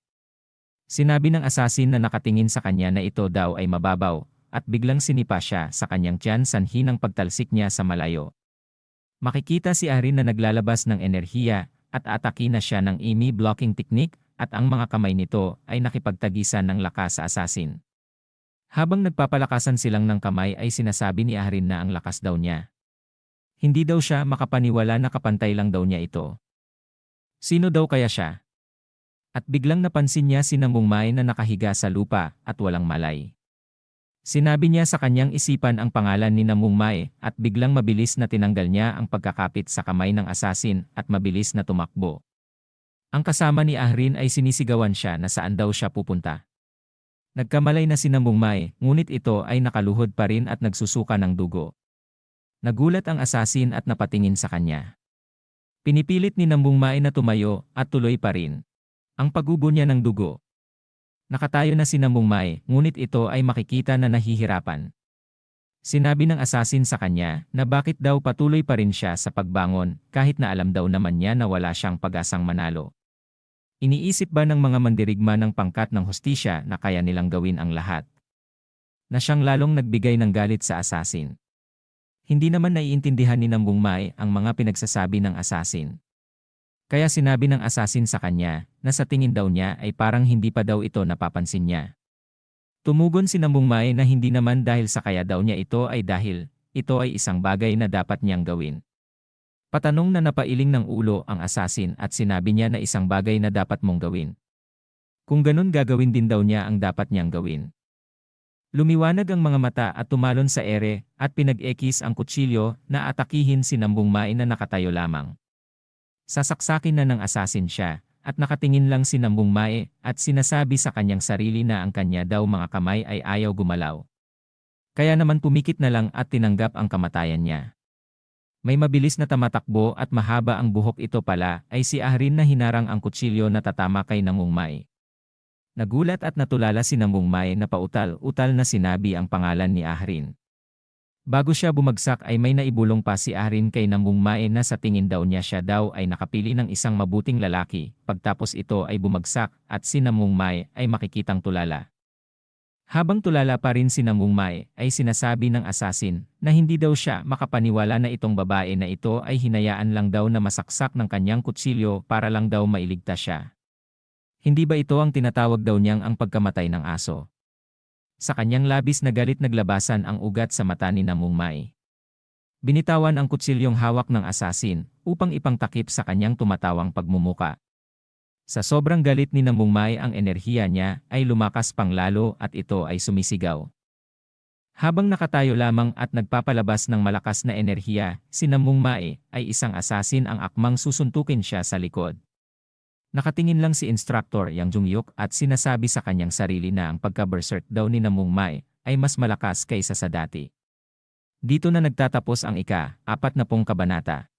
Sinabi ng assassin na nakatingin sa kanya na ito daw ay mababaw at biglang sinipa siya sa kanyang tiyan, sanhi ng pagtalsik niya sa malayo. Makikita si Ahrin na naglalabas ng enerhiya at atake na siya ng Imi blocking technique at ang mga kamay nito ay nakipagtagisan ng lakas sa assassin. Habang nagpapalakasan silang ng kamay ay sinasabi ni Ahrin na ang lakas daw niya. Hindi daw siya makapaniwala na kapantay lang daw niya ito. Sino daw kaya siya? At biglang napansin niya si Nambung Mae na nakahiga sa lupa at walang malay. Sinabi niya sa kanyang isipan ang pangalan ni Namungmai at biglang mabilis na tinanggal niya ang pagkakapit sa kamay ng asasin at mabilis na tumakbo. Ang kasama ni Ahrin ay sinisigawan siya na saan daw siya pupunta. Nagkamalay na si Namungmai, ngunit ito ay nakaluhod pa rin at nagsusuka ng dugo. Nagulat ang asasin at napatingin sa kanya. Pinipilit ni Namungmai na tumayo at tuloy pa rin ang paggubo niya ng dugo. Nakatayo na si Namungmai, ngunit ito ay makikita na nahihirapan. Sinabi ng asasin sa kanya na bakit daw patuloy pa rin siya sa pagbangon kahit na alam daw naman niya na wala siyang pag-asang manalo. Iniisip ba ng mga mandirigma ng pangkat ng hustisya na kaya nilang gawin ang lahat? Na siyang lalong nagbigay ng galit sa asasin. Hindi naman naiintindihan ni Namungmai ang mga pinagsasabi ng asasin. Kaya sinabi ng asasin sa kanya na sa tingin daw niya ay parang hindi pa daw ito napapansin niya. Tumugon si Namungmai na hindi naman dahil sa kaya daw niya ito ay dahil ito ay isang bagay na dapat niyang gawin. Patanong na napailing ng ulo ang asasin at sinabi niya na isang bagay na dapat mong gawin. Kung ganun gagawin din daw niya ang dapat niyang gawin. Lumiwanag ang mga mata at tumalon sa ere at pinag-ekis ang kutsilyo na atakihin si Namungmai na nakatayo lamang. Sasaksakin na ng asasin siya, at nakatingin lang si Namungmai at sinasabi sa kanyang sarili na ang kanya daw mga kamay ay ayaw gumalaw. Kaya naman pumikit na lang at tinanggap ang kamatayan niya. May mabilis na tamatakbo at mahaba ang buhok, ito pala ay si Ahrin na hinarang ang kutsilyo na tatama kay Namungmai. Nagulat at natulala si Namungmai na pautal-utal na sinabi ang pangalan ni Ahrin. Bago siya bumagsak ay may naibulong pa si Ahrin kay Namungmai na sa tingin daw niya siya daw ay nakapili ng isang mabuting lalaki, pagtapos ito ay bumagsak at si Namungmai ay makikitang tulala. Habang tulala pa rin si Namungmai ay sinasabi ng asasin na hindi daw siya makapaniwala na itong babae na ito ay hinayaan lang daw na masaksak ng kanyang kutsilyo para lang daw mailigtas siya. Hindi ba ito ang tinatawag daw niyang ang pagkamatay ng aso? Sa kanyang labis na galit naglabasan ang ugat sa mata ni Namungmai. Binitawan ang kutsilyong hawak ng asasin upang ipangtakip sa kanyang tumatawang pagmumuka. Sa sobrang galit ni Namungmai ang enerhiya niya ay lumakas pang lalo at ito ay sumisigaw. Habang nakatayo lamang at nagpapalabas ng malakas na enerhiya, si Namungmai ay isang asasin ang akmang susuntukin siya sa likod. Nakatingin lang si Instructor Yang Jungyuk at sinasabi sa kanyang sarili na ang pagka-berserk daw ni Namungmai ay mas malakas kaysa sa dati. Dito na nagtatapos ang ika-40 kabanata.